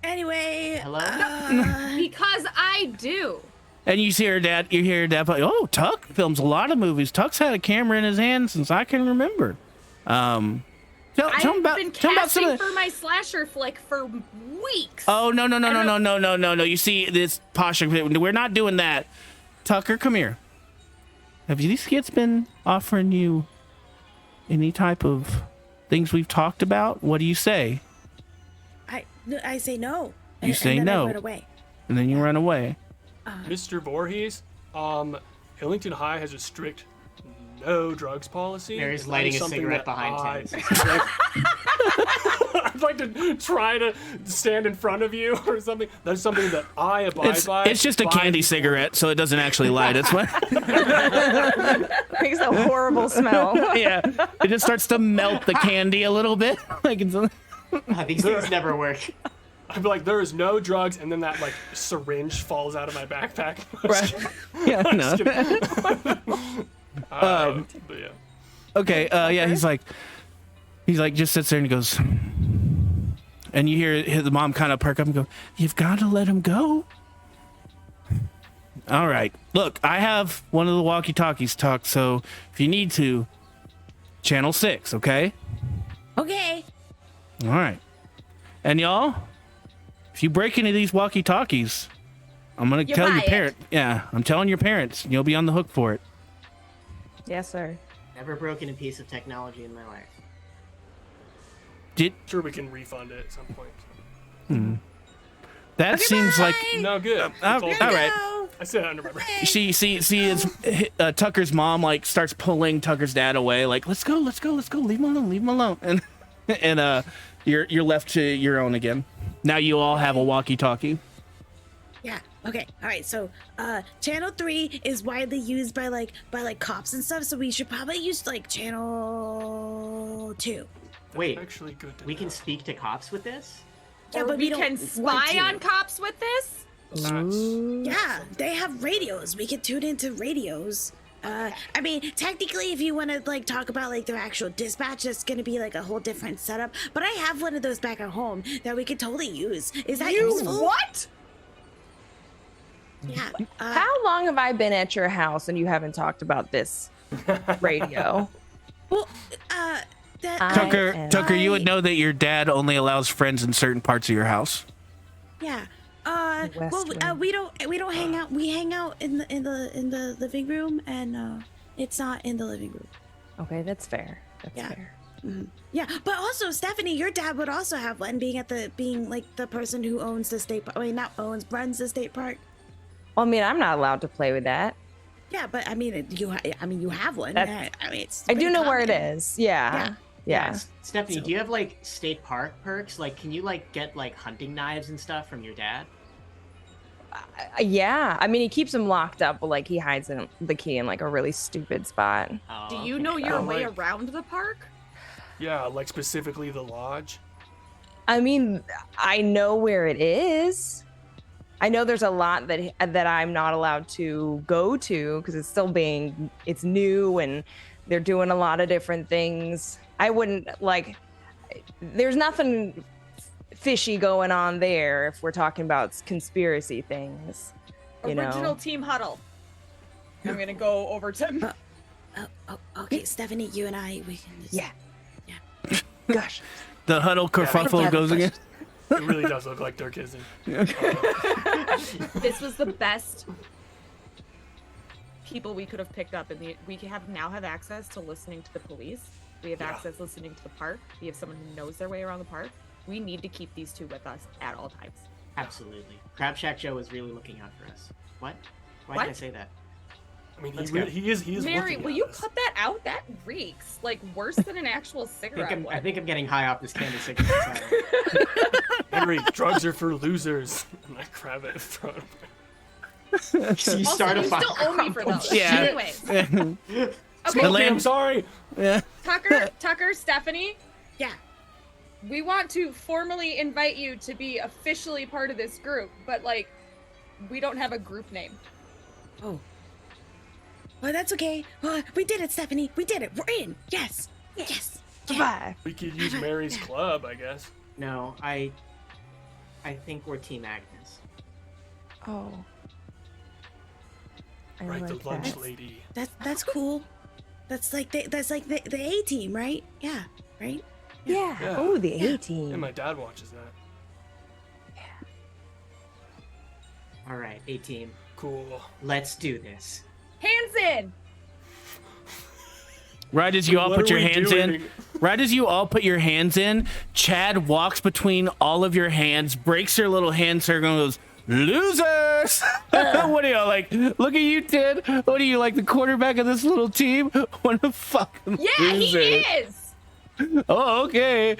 Anyway. Hello? Because I do. And you hear your dad, like, oh, Tuck films a lot of movies. Tuck's had a camera in his hand since I can remember. Tell him I've about been some casting of the... for my slasher flick for weeks. Oh, no. You see this posture. We're not doing that. Tucker, come here. Have these kids been offering you any type of things we've talked about? What do you say? I say no. You say and then no. I run away. And then you run away. Mr. Voorhees, Hillington High has a strict no drugs policy. Mary's and that lighting is a something cigarette that behind Tim. I'd like to try to stand in front of you or something. That's something that I abide by. It's just a by candy the- cigarette, so it doesn't actually light. It's what. Makes a horrible smell. Yeah, it just starts to melt the candy a little bit. Like it's. These things never work. I'd be like, there is no drugs, and then that like syringe falls out of my backpack. Right. Yeah, no. But yeah. Okay, yeah, he's like just sits there and he goes, and you hear the mom kind of perk up and go, "You've got to let him go." All right, look, I have one of the walkie-talkies, Tuck, so if you need to, channel 6, okay? Okay. All right, and y'all, if you break any of these walkie-talkies, I'm gonna You tell buy your it. parent. Yeah, I'm telling your parents, and you'll be on the hook for it. Yes, sir. Never broken a piece of technology in my life. Sure, we can refund it at some point. That seems like No good. all It's all right. No. I said I don't remember. See, is Tucker's mom like starts pulling Tucker's dad away, like let's go, leave him alone, and you're left to your own again. Now you all have a walkie-talkie. Yeah. Okay. All right. So, channel 3 is widely used by cops and stuff. So we should probably use like channel 2. Wait, Actually, good. To we know. can speak to cops with this? Yeah, Or but we don't can want spy to. on cops with this? Nice. Yeah, they have radios. We could tune into radios. I mean, technically, if you want to like talk about like their actual dispatch, that's gonna be like a whole different setup. But I have one of those back at home that we could totally use. Is that useful? What? Yeah. How long have I been at your house and you haven't talked about this radio? Well, Tucker, you would know that your dad only allows friends in certain parts of your house. Yeah. West Wing. We don't hang out. We hang out in the living room, and it's not in the living room. Okay, that's fair. That's Yeah. fair. Mhm. Yeah, but also Stephanie, your dad would also have one, being like the person who owns the state. I mean, not owns, runs the state park. Well, I mean, I'm not allowed to play with that. Yeah, but I mean, you have one. That's- I mean, it's I do pretty know where it common. is. Yeah. Yeah. Stephanie, So- do you have like state park perks? Like, can you like get like hunting knives and stuff from your dad? Yeah. I mean, he keeps them locked up, but like he hides the key in like a really stupid spot. Oh, Do you okay. know your Oh, way like- around the park? Yeah, like specifically the lodge. I mean, I know where it is. I know there's a lot that I'm not allowed to go to because it's new and they're doing a lot of different things. I wouldn't like. There's nothing fishy going on there if we're talking about conspiracy things. You Original know. team huddle. I'm gonna go over to. Okay, Stephanie, you and I, we can just... Yeah. Gosh. The huddle kerfuffle goes again. It really does look like they're kissing. This was the best people we could have picked up, and we now have access to listening to the police. We have access listening to the park. We have someone who knows their way around the park. We need to keep these two with us at all times. Absolutely. Crab Shack Joe is really looking out for us. What? Why What? did I say that? I mean, Let's he go. is Mary, looking will at you us. cut that out? That reeks like worse than an actual I cigarette. think, would. I think I'm getting high off this candy cigarette. Henry, drugs are for losers. And I grab it and throw it. You Also, start a you fire. still owe me for those. Yeah. Anyways, The okay, land- I'm sorry. Tucker, Stephanie, Yeah. we want to formally invite you to be officially part of this group, but like, we don't have a group name. Oh. Well, that's okay. We did it, Stephanie. We did it. We're in. Yes. Yes. Yeah. Bye. We could use Mary's club, I guess. No, I think we're Team Agnes. Oh. I Right, the like lunch that. lady. That's cool. That's like the A team, right? Yeah. Right. Yeah. Yeah. Oh, the A And team. my dad watches that. All right, 18. Cool. Let's do this. Hands in. Right as you all What put are your we hands doing? in, right as you all put your hands in, Chad walks between all of your hands, breaks your little hand circle, and goes, "Losers!" What are y'all like? Look at you, Ted. What are you like, the quarterback of this little team? What a fucking Yeah, loser! he is. Oh, okay,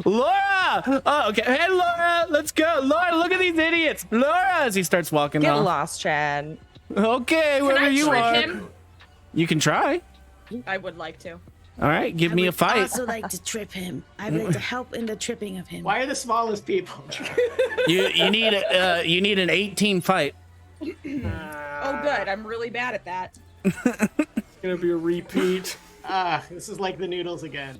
Laura. Oh, okay. Hey, Laura, let's go. Laura, look at these idiots. Laura, as he starts walking Get off. lost, Chad. Okay, Can wherever I you trick are, him? you can try. I would like to. All right, give I me a would fight. also like to trip him. I'd like to help in the tripping of him. Why are the smallest people? You need an 18 fight. Oh, good. I'm really bad at that. It's gonna be a repeat. This is like the noodles again.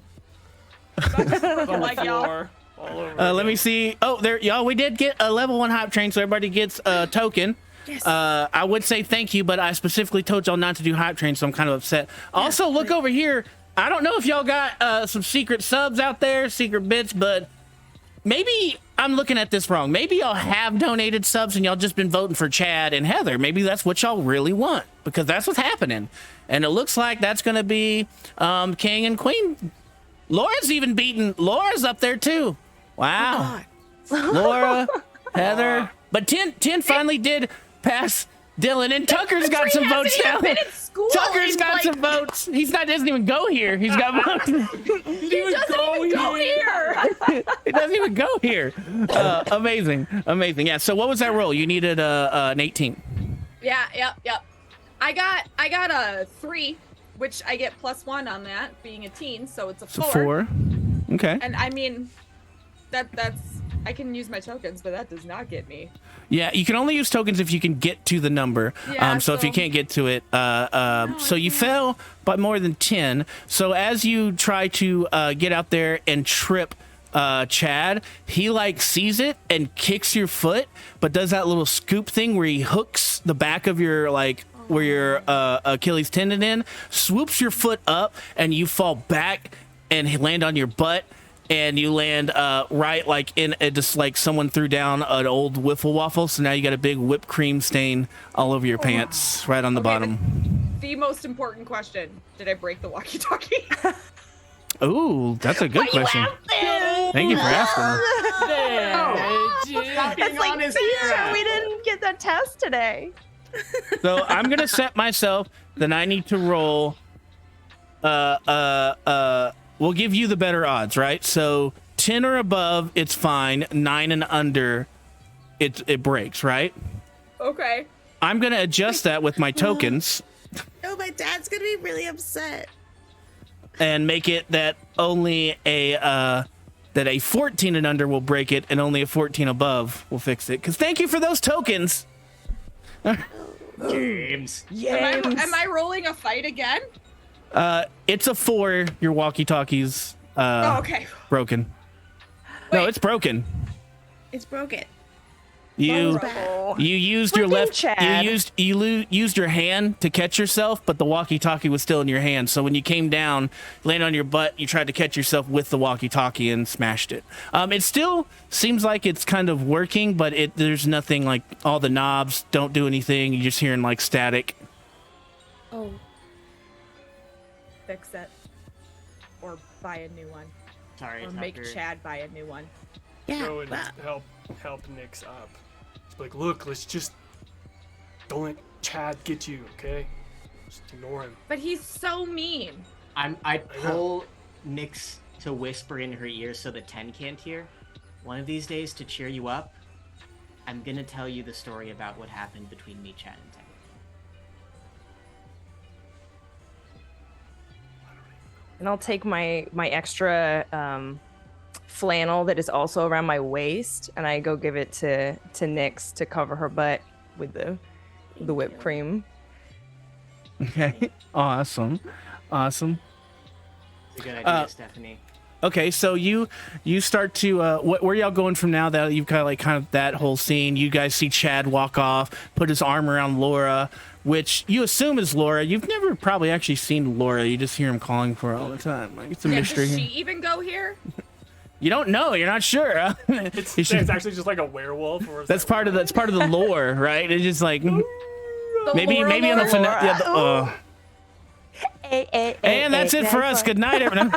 On the Like y'all. floor. All over Let again. me see. Oh, there, y'all. We did get a level 1 hype train, so everybody gets a token. Yes. I would say thank you, but I specifically told y'all not to do hype train, so I'm kind of upset. Also, look over here. I don't know if y'all got some secret subs out there, secret bits, but maybe I'm looking at this wrong. Maybe y'all have donated subs and y'all just been voting for Chad and Heather. Maybe that's what y'all really want, because that's what's happening. And it looks like that's going to be King and Queen. Laura's even beaten. Laura's up there too. Wow. Laura, Heather. But 10 finally did pass Dylan, and Tucker's got some votes now. Been in school. Tucker's He's got like, some votes. Doesn't even go here. He's got votes. He doesn't even go here. It doesn't even go here. Amazing. Yeah. So what was that roll? You needed an 18. Yeah. Yep. I got a 3, which I get +1 on that being a teen, so it's a So 4. 4. Okay. And I mean, that's I can use my tokens, but that does not get me. Yeah, you can only use tokens if you can get to the number. Yeah, so if you can't get to it, so you fell by more than 10. So as you try to get out there and trip Chad, he like sees it and kicks your foot, but does that little scoop thing where he hooks the back of your like where your Achilles tendon in, swoops your foot up, and you fall back and land on your butt. And you land right like in just like someone threw down an old wiffle waffle. So now you got a big whipped cream stain all over your pants, right on the bottom. The most important question: did I break the walkie-talkie? Ooh, that's a good question. Thank you for asking. It's like, teacher, we didn't get that test today. So I'm gonna set myself that I need to roll. We'll give you the better odds, right? So 10 or above, it's fine. 9 and under, it breaks, right? Okay. I'm gonna adjust that with my tokens No, my dad's gonna be really upset. and make it that only a 14 and under will break it, and only a 14 above will fix it. Because thank you for those tokens. James. Am I rolling a fight again? It's a 4. Your walkie-talkie's Okay. broken. No, Wait. it's broken. It's broken. You Bad. you used your Freaking left. Chad. Used your hand to catch yourself, but the walkie-talkie was still in your hand. So when you came down, landed on your butt, you tried to catch yourself with the walkie-talkie and smashed it. It still seems like it's kind of working, but there's nothing like all the knobs don't do anything. You're just hearing like static. Oh, Fix it. Or buy a new one. Sorry, Or make Tucker. Chad buy a new one. yeah. Go and well, help Nix up. It's like, look, let's just don't let Chad get you, okay? Just ignore him. But he's so mean. I pull Nyx to whisper in her ear so that 10 can't hear. One of these days, to cheer you up, I'm gonna tell you the story about what happened between me, Chad, and 10. And I'll take my extra flannel that is also around my waist, and I go give it to Nyx to cover her butt with the whipped cream. Okay. Awesome. It's a good idea, Stephanie. Okay, so you start to where y'all going from now that you've got like kind of that whole scene? You guys see Chad walk off, put his arm around Laura, which you assume is Laura. You've never probably actually seen Laura. You just hear him calling for her all the time. Like it's a mystery. Does she even go here? You don't know. You're not sure. Huh? It's actually just like a werewolf. Or That's part of the lore, right? It's just like The maybe Laura on the Lord? finale. Yeah, and that's it for us. Good night, everyone.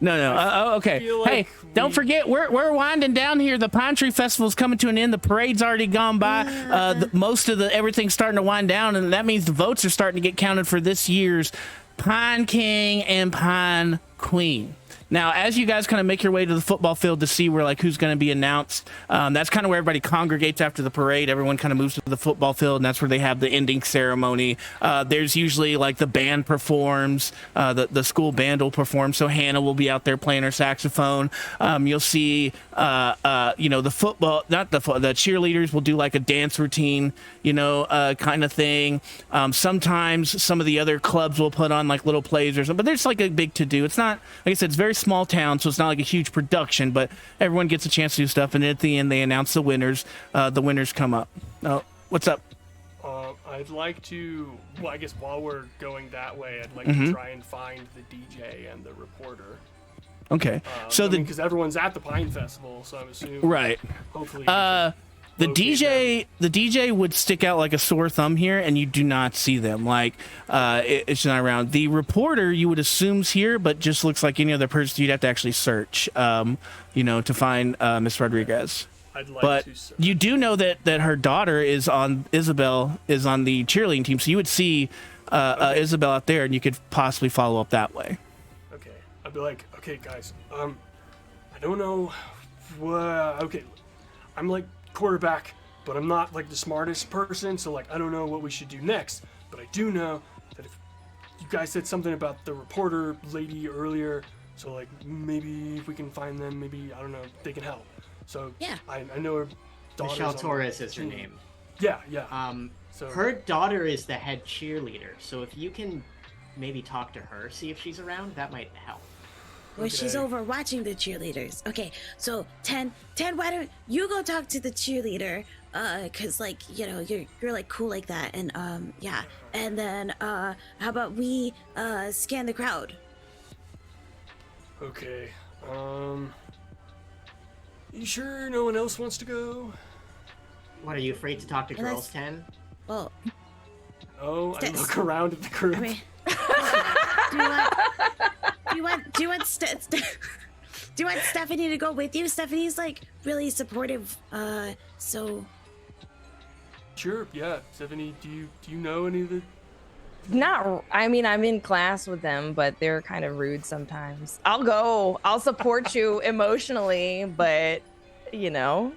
No. Okay. feel like Hey, don't forget, we're winding down here. The Pinetree Festival's coming to an end. The parade's already gone by. Most of everything's starting to wind down, and that means the votes are starting to get counted for this year's Pine King and Pine Queen. Now, as you guys kind of make your way to the football field to see where like who's going to be announced, that's kind of where everybody congregates after the parade. Everyone kind of moves to the football field, and that's where they have the ending ceremony. There's usually like the band performs, the school band will perform. So Hannah will be out there playing her saxophone. You'll see, the football, not the cheerleaders will do like a dance routine, kind of thing. Sometimes some of the other clubs will put on like little plays or something, but there's like a big to do. It's not, like I said, it's very small town, so it's not like a huge production, but everyone gets a chance to do stuff, and at the end they announce the winners. The winners come up. Oh, what's up? I'd like to, well, I guess while we're going that way, I'd like to try and find the DJ and the reporter. Okay, so because everyone's at the Pine Festival, so I'm assuming right. Hopefully, The locate DJ would stick out like a sore thumb here, and you do not see them. Like, it's not around. The reporter you would assume's here, but just looks like any other person. You'd have to actually search, to find Miss Rodriguez. I'd like But to. Search. you do know that her daughter Isabel is on the cheerleading team, so you would see Isabel out there, and you could possibly follow up that way. Okay, I'd be like, okay, guys, I don't know. Okay, I'm like quarterback, but I'm not like the smartest person, so like I don't know what we should do next. But I do know that if you guys said something about the reporter lady earlier, So like maybe if we can find them, maybe I don't know, they can help. So Yeah. I know her daughter's Michelle on the Torres is her team. name. Yeah. So Her daughter is the head cheerleader, so if you can maybe talk to her, see if she's around, that might help. Well, she's Okay. over watching the cheerleaders. Okay, so 10, why don't you go talk to the cheerleader? Cause like, you know, you're like cool like that, and yeah. And then how about we scan the crowd? Okay. You sure no one else wants to go? What, are you afraid to talk to Unless- girls, 10? Well, Oh, I Stis. look around at the group. I mean, do you want Stephanie to go with you? Stephanie's like really supportive. So Sure, yeah. Stephanie, do you know any of the? I mean, I'm in class with them, but they're kind of rude sometimes. I'll go. I'll support you emotionally, but you know.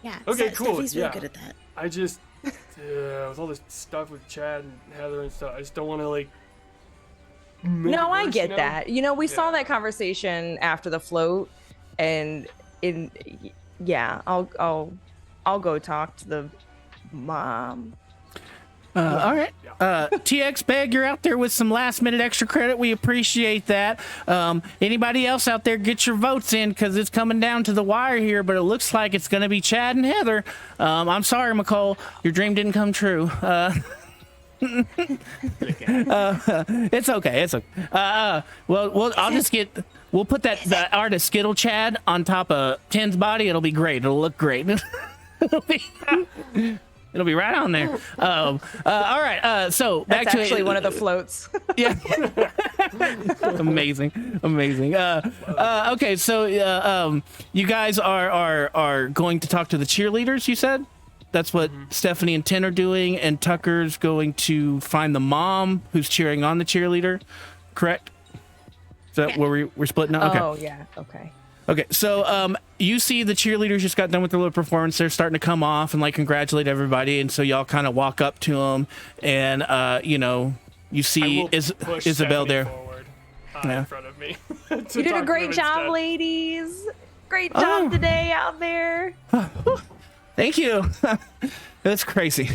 yeah. Okay, cool, Stephanie's really yeah. good at that. I just with all this stuff with Chad and Heather and stuff, I just don't want to like. make No, it I worse, get you know? that. You know, we saw Yeah. that conversation after the float, and yeah, I'll go talk to the mom. All right. TX Beg, you're out there with some last minute extra credit. We appreciate that. Anybody else out there, get your votes in because it's coming down to the wire here, but it looks like it's going to be Chad and Heather. I'm sorry, McCole. Your dream didn't come true. It's okay. It's okay. We'll put the artist Skittle Chad on top of 10's body. It'll be great. It'll look great. It'll be right on there. All right. So back That's to actually one of the floats. Yeah. amazing. Okay. So you guys are going to talk to the cheerleaders. You said that's what Stephanie and 10 are doing, and Tucker's going to find the mom who's cheering on the cheerleader. Correct? Is that where we're splitting up? Okay. Oh yeah. Okay. Okay, so you see the cheerleaders just got done with their little performance. They're starting to come off and like congratulate everybody, and so y'all kind of walk up to them, and you see I will push Isabel Stephanie there. forward, Yeah. in front of me. You did a great job, ladies. Great job today out there. Thank you. That's crazy.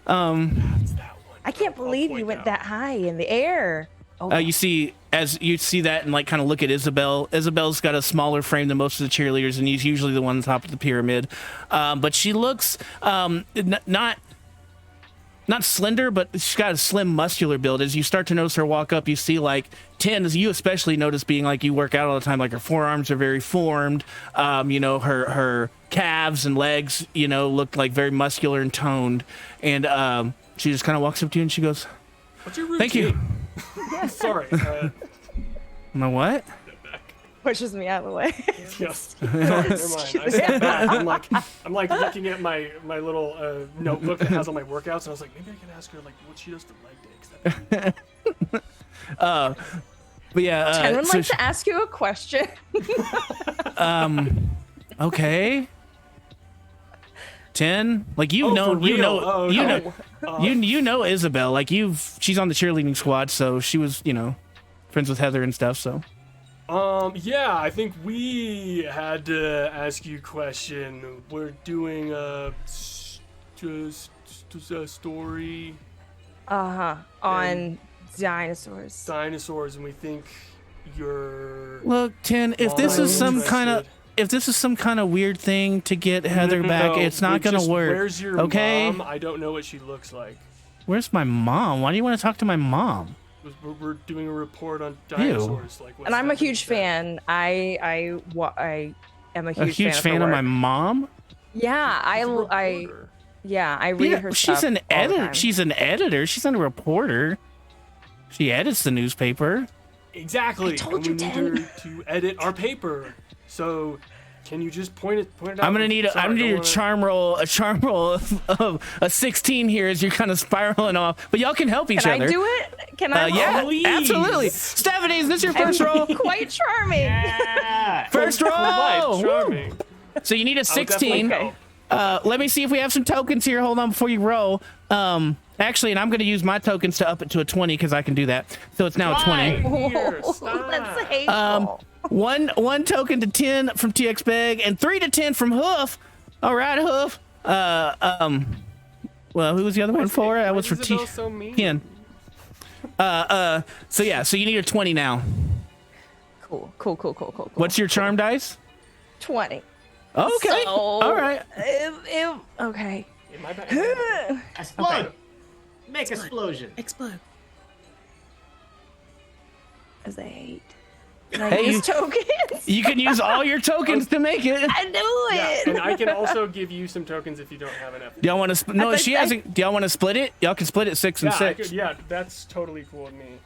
I can't believe you went that high in the air. Oh, You see that and like kind of look at Isabel. Isabel's got a smaller frame than most of the cheerleaders, and he's usually the one on top of the pyramid. But she looks not slender, but she's got a slim, muscular build. As you start to notice her walk up, you see like 10, as you especially notice being like you work out all the time, like her forearms are very formed. Her calves and legs, look like very muscular and toned. And she just kind of walks up to you and she goes, What's your routine? "Thank you." Sorry. My what? pushes me out of the way. Yes. Sorry, never mind. I stepped back. I'm like looking at my little notebook that has all my workouts, and I was like, maybe I can ask her like what she does for leg day. But yeah, I would so like to ask you a question. okay. 10, like Oh, for real? Oh, okay. you know Isabel, like she's on the cheerleading squad, so she was friends with Heather and stuff. So Yeah, I think we had to ask you a question. We're doing a story On dinosaurs. dinosaurs, and we think you're. look, 10, if this is some kind of weird thing to get Heather back, it's not gonna work. Where's your okay? mom? I don't know what she looks like. Where's my mom? Why do you want to talk to my mom? We're doing a report on dinosaurs. Like, And I'm a Stephanie huge said. fan. I am a A huge, huge fan her of my work. mom. Yeah, She's a I reporter. read her she's stuff an all the editor. time. She's an editor. She's not a reporter. She edits the newspaper. Exactly. I told and you, we need 10. her to edit our paper. So, can you just point it out? I'm gonna need Sorry, I don't a wanna- charm roll of a 16 here as you're kind of spiraling off. But y'all can help each Can other. I do it? Can I? Yeah, roll? Please. absolutely. Stephanie, is this your first roll? Quite charming. Yeah. First Quite roll. charming. So you need a I would definitely 16. help. Let me see if we have some tokens here. Hold on before you roll. Actually, and I'm going to use my tokens to up it to a 20 because I can do that. So it's now a 20. Here, stop. That's hateful. One token to 10 from TX Beg and 3 to 10 from Hoof. All right, Hoof. Well, who was the other one for? That was for Isabel so mean? 10. So yeah, so you need a 20 now. Cool. What's your charm dice? 20. Okay. So, All right. Okay. In my bag. Explode. Make explosion. Explode. As I hate. Hey, Use tokens. You can use all your tokens to make it. I knew Yeah, it. and I can also give you some tokens if you don't have enough. Do y'all want to? No, she hasn't. Do y'all want to split it? Y'all can split it 6 and Yeah, 6. yeah, that's totally cool with me.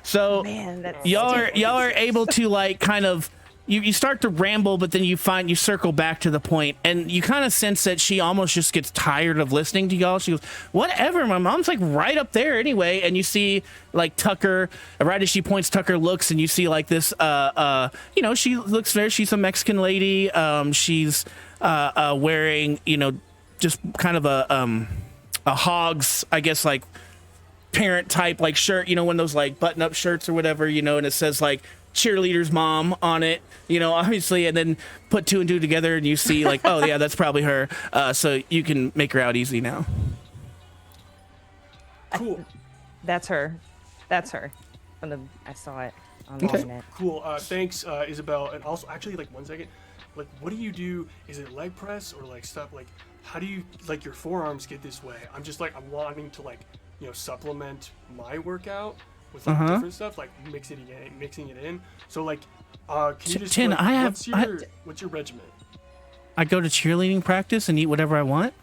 So Man, that's y'all are able to like kind of you start to ramble, but then you circle back to the point, and you kind of sense that she almost just gets tired of listening to y'all. She goes, whatever, my mom's like right up there anyway. And you see like Tucker, right as she points, Tucker looks, and you see like this she looks there, she's a Mexican lady. She's wearing, just kind of a hog's, I guess, like parent type like shirt, one of those like button up shirts or whatever, and it says like cheerleader's mom on it, obviously, and then put 2 and 2 together and you see like, oh yeah, that's probably her. So you can make her out easy now. Cool. That's her. I saw it on the Okay. internet. Cool. Thanks, Isabel. And also, actually, like 1 second. Like, what do you do? Is it leg press or like stuff? Like, how do you like your forearms get this way? I'm just like, I'm wanting to like, supplement my workout with like different stuff, like mixing it in. So like, can you just? Tin, like, what's your regimen? I go to cheerleading practice and eat whatever I want.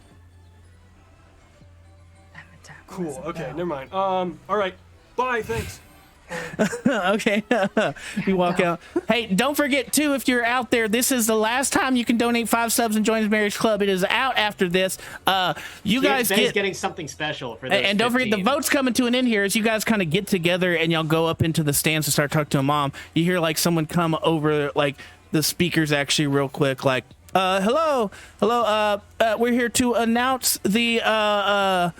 Cool. Okay. Never mind. All right. Bye. Thanks. Okay. You walk out. Hey, don't forget too, if you're out there, this is the last time you can donate 5 subs and join the Marriage Club. It is out after this. You guys Ben's get getting something special for those and don't forget the 15. vote's coming to an end here as you guys kind of get together and y'all go up into the stands to start talking to a mom. You hear like someone come over like the speakers actually real quick, like hello, we're here to announce the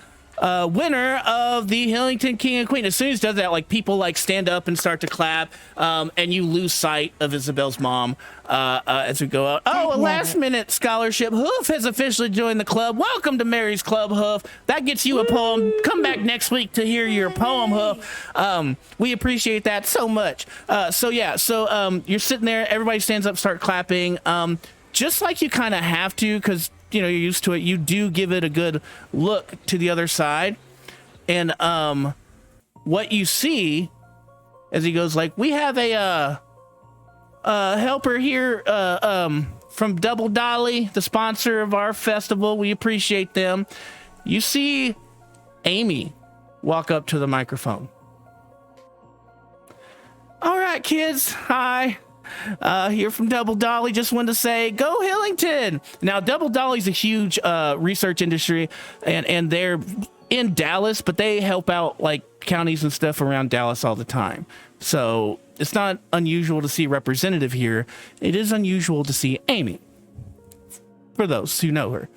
winner of the Hillington King and Queen. As soon as he does that, like people like stand up and start to clap, and you lose sight of Isabel's mom as we go out. Oh, a last minute scholarship. Hoof has officially joined the club. Welcome to Mary's Club, Hoof. That gets you a poem. Come back next week to hear your poem, Hoof. We appreciate that so much. So you're sitting there, everybody stands up, start clapping. Just like you kind of have to, because you're used to it, you do give it a good look to the other side. And what you see as he goes like, we have a helper here from Double Dolly, the sponsor of our festival. We appreciate them. You see Amy walk up to the microphone. All right, kids. Hi. Here from Double Dolly. Just wanted to say, go Hillington. Now, Double Dolly's a huge research industry, and they're in Dallas, but they help out like counties and stuff around Dallas all the time. So it's not unusual to see a representative here. It is unusual to see Amy, for those who know her.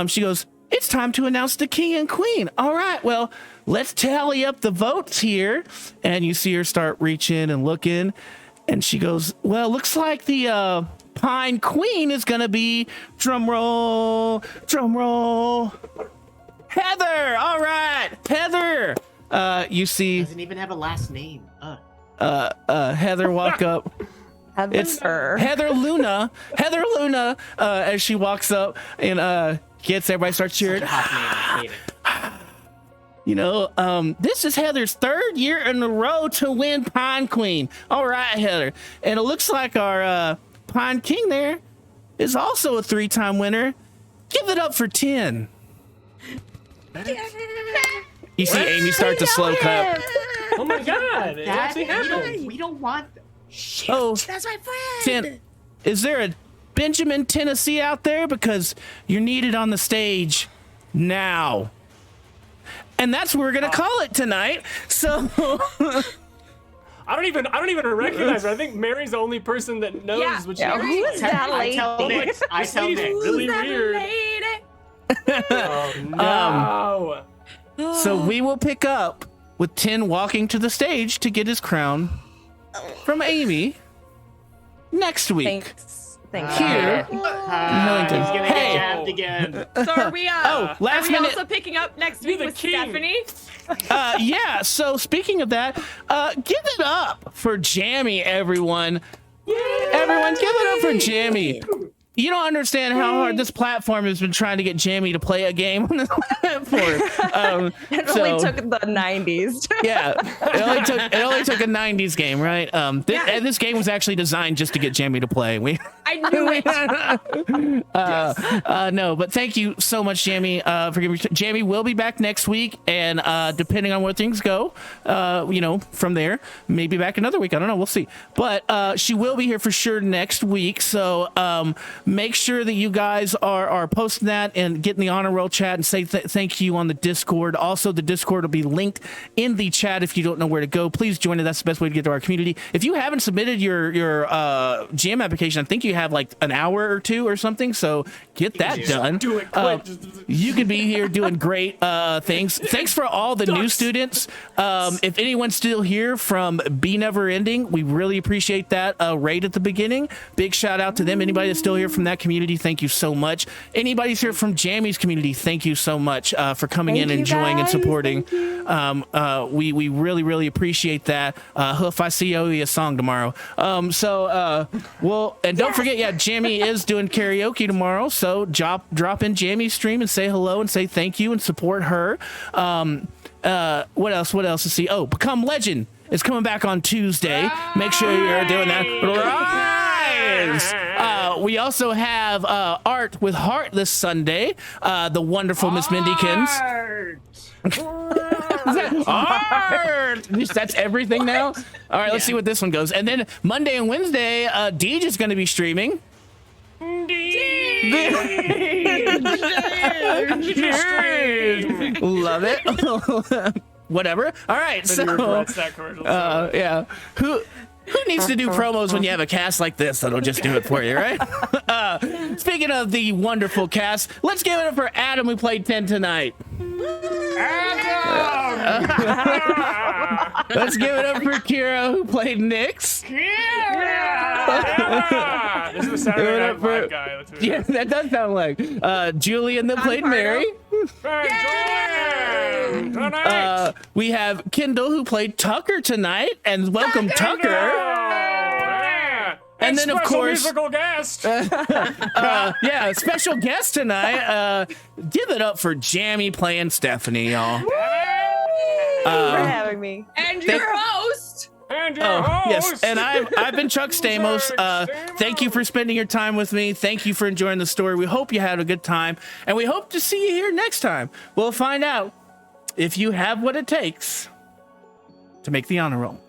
She goes, it's time to announce the king and queen. All right, well, let's tally up the votes here. And you see her start reaching and looking. And she goes, well, looks like the Pine Queen is going to be, drum roll, Heather. All right, Heather. You see. Doesn't even have a last name. Heather walk up. It's Heather Luna. Heather Luna, as she walks up and gets everybody starts cheering. Such a hot name. I hate it. This is Heather's 3rd year in a row to win Pine Queen. All right, Heather. And it looks like our Pine King there is also a 3-time winner. Give it up for 10. You see Amy start to slow clap. Oh my God! It actually happened. We don't want. Oh, That's my friend. 10. Is there a Benjamin, Tennessee out there? Because you're needed on the stage now. And that's what we're gonna call it tonight. So I don't even recognize her. I think Mary's the only person that knows what she looks Who like. is that lady? I tell Nick. Really Who's that weird. lady? Oh, no. So we will pick up with 10 walking to the stage to get his crown from Amy next week. Thanks. Here. He's gonna Hey. get jabbed again. So are we? Oh, last are we minute. also picking up next You're week the with king. Stephanie? Yeah, so speaking of that, give it up for Jammy, everyone. Everyone, give it up for Jammy. You don't understand how hard this platform has been trying to get Jammy to play a game on this platform. It only took the 90s. Yeah, it only took a 90s game, right? And this game was actually designed just to get Jammy to play. I knew it. No, but thank you so much, Jammy, for giving me. Jammy will be back next week, and depending on where things go, from there, maybe back another week. I don't know. We'll see. But she will be here for sure next week. So make sure that you guys are posting that and getting the honor roll chat and say thank you on the Discord. Also, the Discord will be linked in the chat if you don't know where to go. Please join it. That's the best way to get to our community. If you haven't submitted your GM application, I think you have like an hour or two or something. So get that done. Do it quick. You could be here doing great things. Thanks for all the new students. If anyone's still here from Be Never Ending, we really appreciate that right at the beginning. Big shout out to them. Anybody that's still here from that community, thank you so much. Anybody's here from Jammy's community, thank you so much for coming in, enjoying, and supporting. We really, really appreciate that. Hoof, I see you owe you a song tomorrow. And don't forget, Jammy is doing karaoke tomorrow, so drop in Jammy's stream and say hello and say thank you and support her. What else? Let's see. Oh, Become Legend is coming back on Tuesday. Make sure you're doing that. Rise! We also have Art with Heart this Sunday. The wonderful Miss Mindykins. Art! That's everything now? All right, let's see what this one goes. And then Monday and Wednesday, Deej is going to be streaming. Love it. Whatever. All right. He regrets that commercial. Yeah. Who needs to do promos when you have a cast like this that'll just do it for you, right? Speaking of the wonderful cast, let's give it up for Adam, who played 10 tonight. Let's give it up for Kira, who played Nyx. This is the Saturday Night Live guy. Let's do it. Yeah, that does sound like Julian, that played Mary. We have Kendall, who played Tucker tonight, and welcome Tucker. And then, of course, musical guest. Special guest tonight. Give it up for Jammy playing Stephanie, y'all. for having me. And your host. And your host. Yes, and I've been Chuck Stamos. Thank you for spending your time with me. Thank you for enjoying the story. We hope you had a good time, and we hope to see you here next time. We'll find out if you have what it takes to make the honor roll.